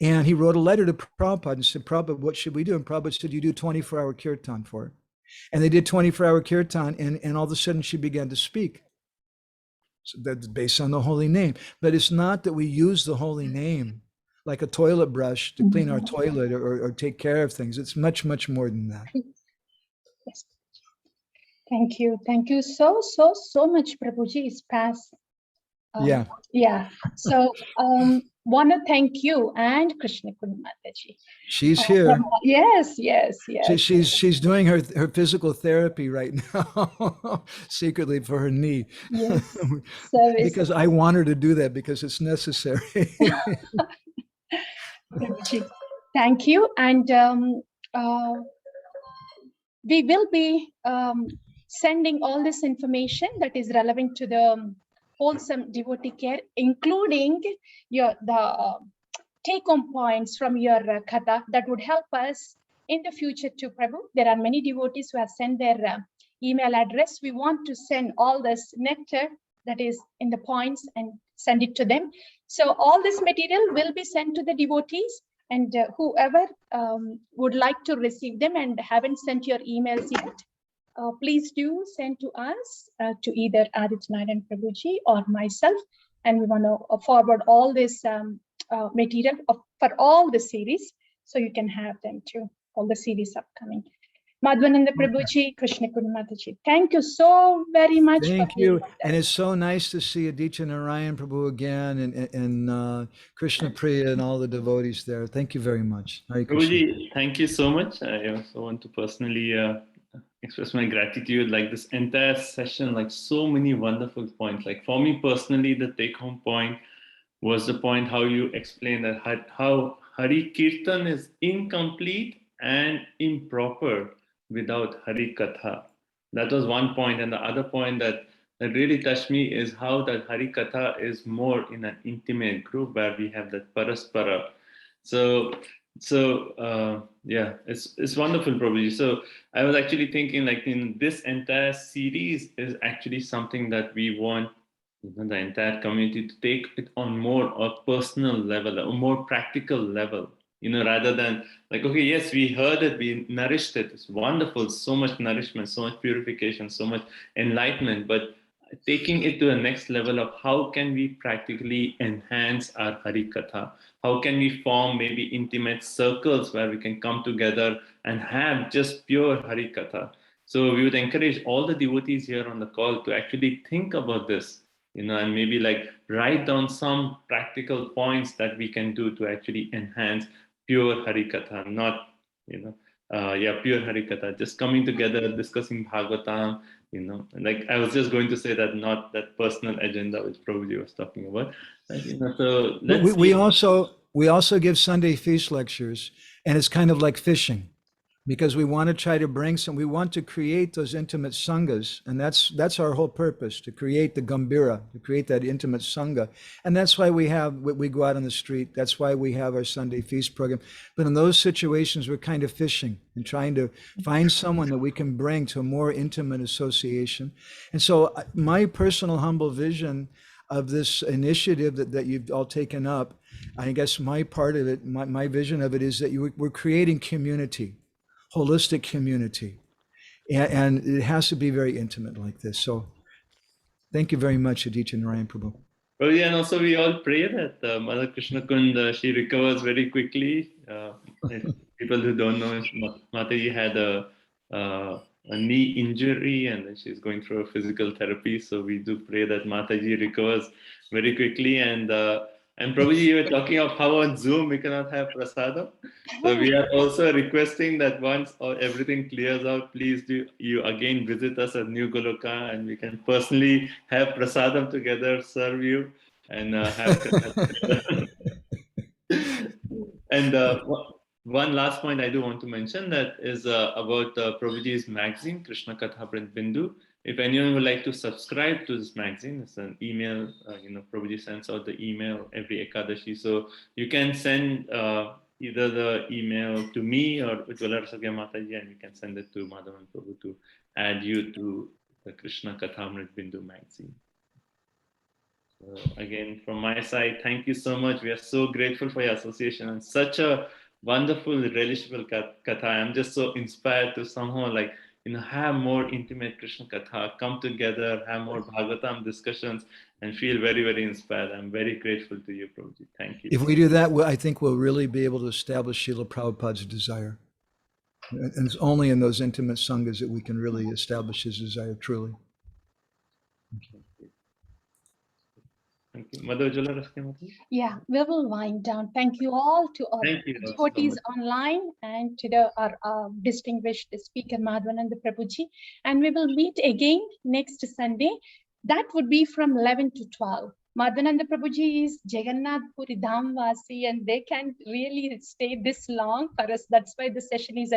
And he wrote a letter to Prabhupada and said, Prabhupada, what should we do? And Prabhupada said, you do 24-hour kirtan for her. And they did 24-hour kirtan, and all of a sudden she began to speak. So that's based on the holy name. But it's not that we use the holy name like a toilet brush to clean our toilet or take care of things. It's much, much more than that. Yes. Thank you. Thank you so much, Prabhuji. It's past. Yeah. Yeah. So want to thank you and Krishna Mataji. She's here. Yes. She's doing her physical therapy right now, secretly for her knee. Yes. Because I want her to do that because it's necessary. Thank you. And we will be sending all this information that is relevant to the wholesome devotee care, including the take-home points from your Katha that would help us in the future too, Prabhu. There are many devotees who have sent their email address. We want to send all this nectar that is in the points and send it to them. So all this material will be sent to the devotees, and whoever would like to receive them and haven't sent your emails yet, please do send to us, to either Aditya Prabhuji or myself, and we want to forward all this material for all the series, so you can have them too, all the series upcoming. Madhavananda Prabhuji, Krishna Mataji, thank you so very much. Thank you. And it's so nice to see Aditya Narayan Prabhu again and Krishna Priya and all the devotees there. Thank you very much. Hare Krishna. Prabhuji, thank you so much. I also want to personally express my gratitude. Like this entire session, like so many wonderful points. Like for me personally, the take-home point was the point how you explained that how Hari Kirtan is incomplete and improper without Hari Katha. That was one point. And the other point that really touched me is how that Hari Katha is more in an intimate group where we have that Paraspara. So yeah, it's wonderful, Prabhuji. So I was actually thinking, like, in this entire series is actually something that we want, the entire community to take it on more a personal level, a more practical level, rather than like, okay, yes, we heard it, we nourished it, it's wonderful, so much nourishment, so much purification, so much enlightenment, but taking it to the next level of how can we practically enhance our Hari Katha? How can we form maybe intimate circles where we can come together and have just pure Hari Katha? So we would encourage all the devotees here on the call to actually think about this, and maybe like write down some practical points that we can do to actually enhance pure Hari Katha, not, pure Hari Katha, just coming together, discussing Bhagavatam, like I was just going to say that, not that personal agenda which Prabhuji was talking about. So we also give Sunday feast lectures, and it's kind of like fishing. because we want to try to bring we want to create those intimate sanghas, and that's our whole purpose, to create the gambira, to create that intimate sangha. And that's why we go out on the street. That's why we have our Sunday feast program. But in those situations, we're kind of fishing and trying to find someone that we can bring to a more intimate association. And so my personal humble vision of this initiative that you've all taken up, I guess my part of it, my vision of it is that we're creating community, holistic community, and it has to be very intimate like this. So thank you very much, Aditya Narayan Prabhu. Well, yeah, and also we all pray that Mother Krishna Kund, she recovers very quickly. People who don't know, Mataji had a knee injury and then she's going through a physical therapy. So we do pray that Mataji recovers very quickly. And Prabhuji, you were talking of how on Zoom we cannot have prasadam. So we are also requesting that once everything clears out, please do you again visit us at New Goloka and we can personally have prasadam together, serve you, and have. And one last point I do want to mention that is about Prabhuji's magazine, Krishna Katha Bindu. If anyone would like to subscribe to this magazine, it's an email, Prabhuji sends out the email every Ekadashi. So you can send either the email to me or Ujjwala Rasagya Mataji, and you can send it to Madhavan Prabhu to add you to the Krishna Katha Bindu magazine. So again, from my side, thank you so much. We are so grateful for your association and such a wonderful, relishable Katha. I'm just so inspired to somehow have more intimate Krishna Katha, come together, have more Bhagavatam discussions, and feel very, very inspired. I'm very grateful to you, Prabhuji. Thank you. If we do that, I think we'll really be able to establish Srila Prabhupada's desire. And it's only in those intimate sanghas that we can really establish his desire truly. Thank you. Mother Ujjwala Rasagya Mataji? Yeah, we will wind down. Thank you all to all devotees online and to our distinguished speaker Madhavananda Prabhuji. And we will meet again next Sunday. That would be from 11 to 12. Madhavananda Prabhuji is Jagannath Puri Dhamvasi, and they can't really stay this long for us. That's why the session is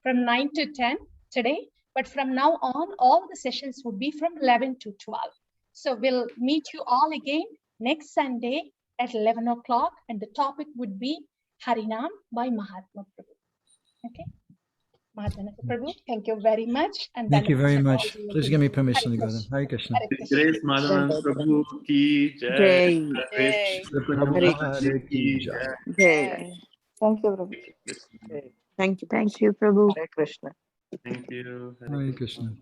from 9 to 10 today. But from now on, all the sessions would be from 11 to 12. So we'll meet you all again next Sunday at 11 o'clock, and the topic would be Harinam by Mahatma Prabhu. Okay, Madhavananda Prabhu, thank you very much. And thank you very much. Please give me permission to go then. Hare Krishna. Grace Madhavananda Prabhu ki jai. Jai. Hare ki jai. Jai. Thank you, Prabhu. Thank you, Prabhu. Hare Krishna. Thank you. Hare Krishna.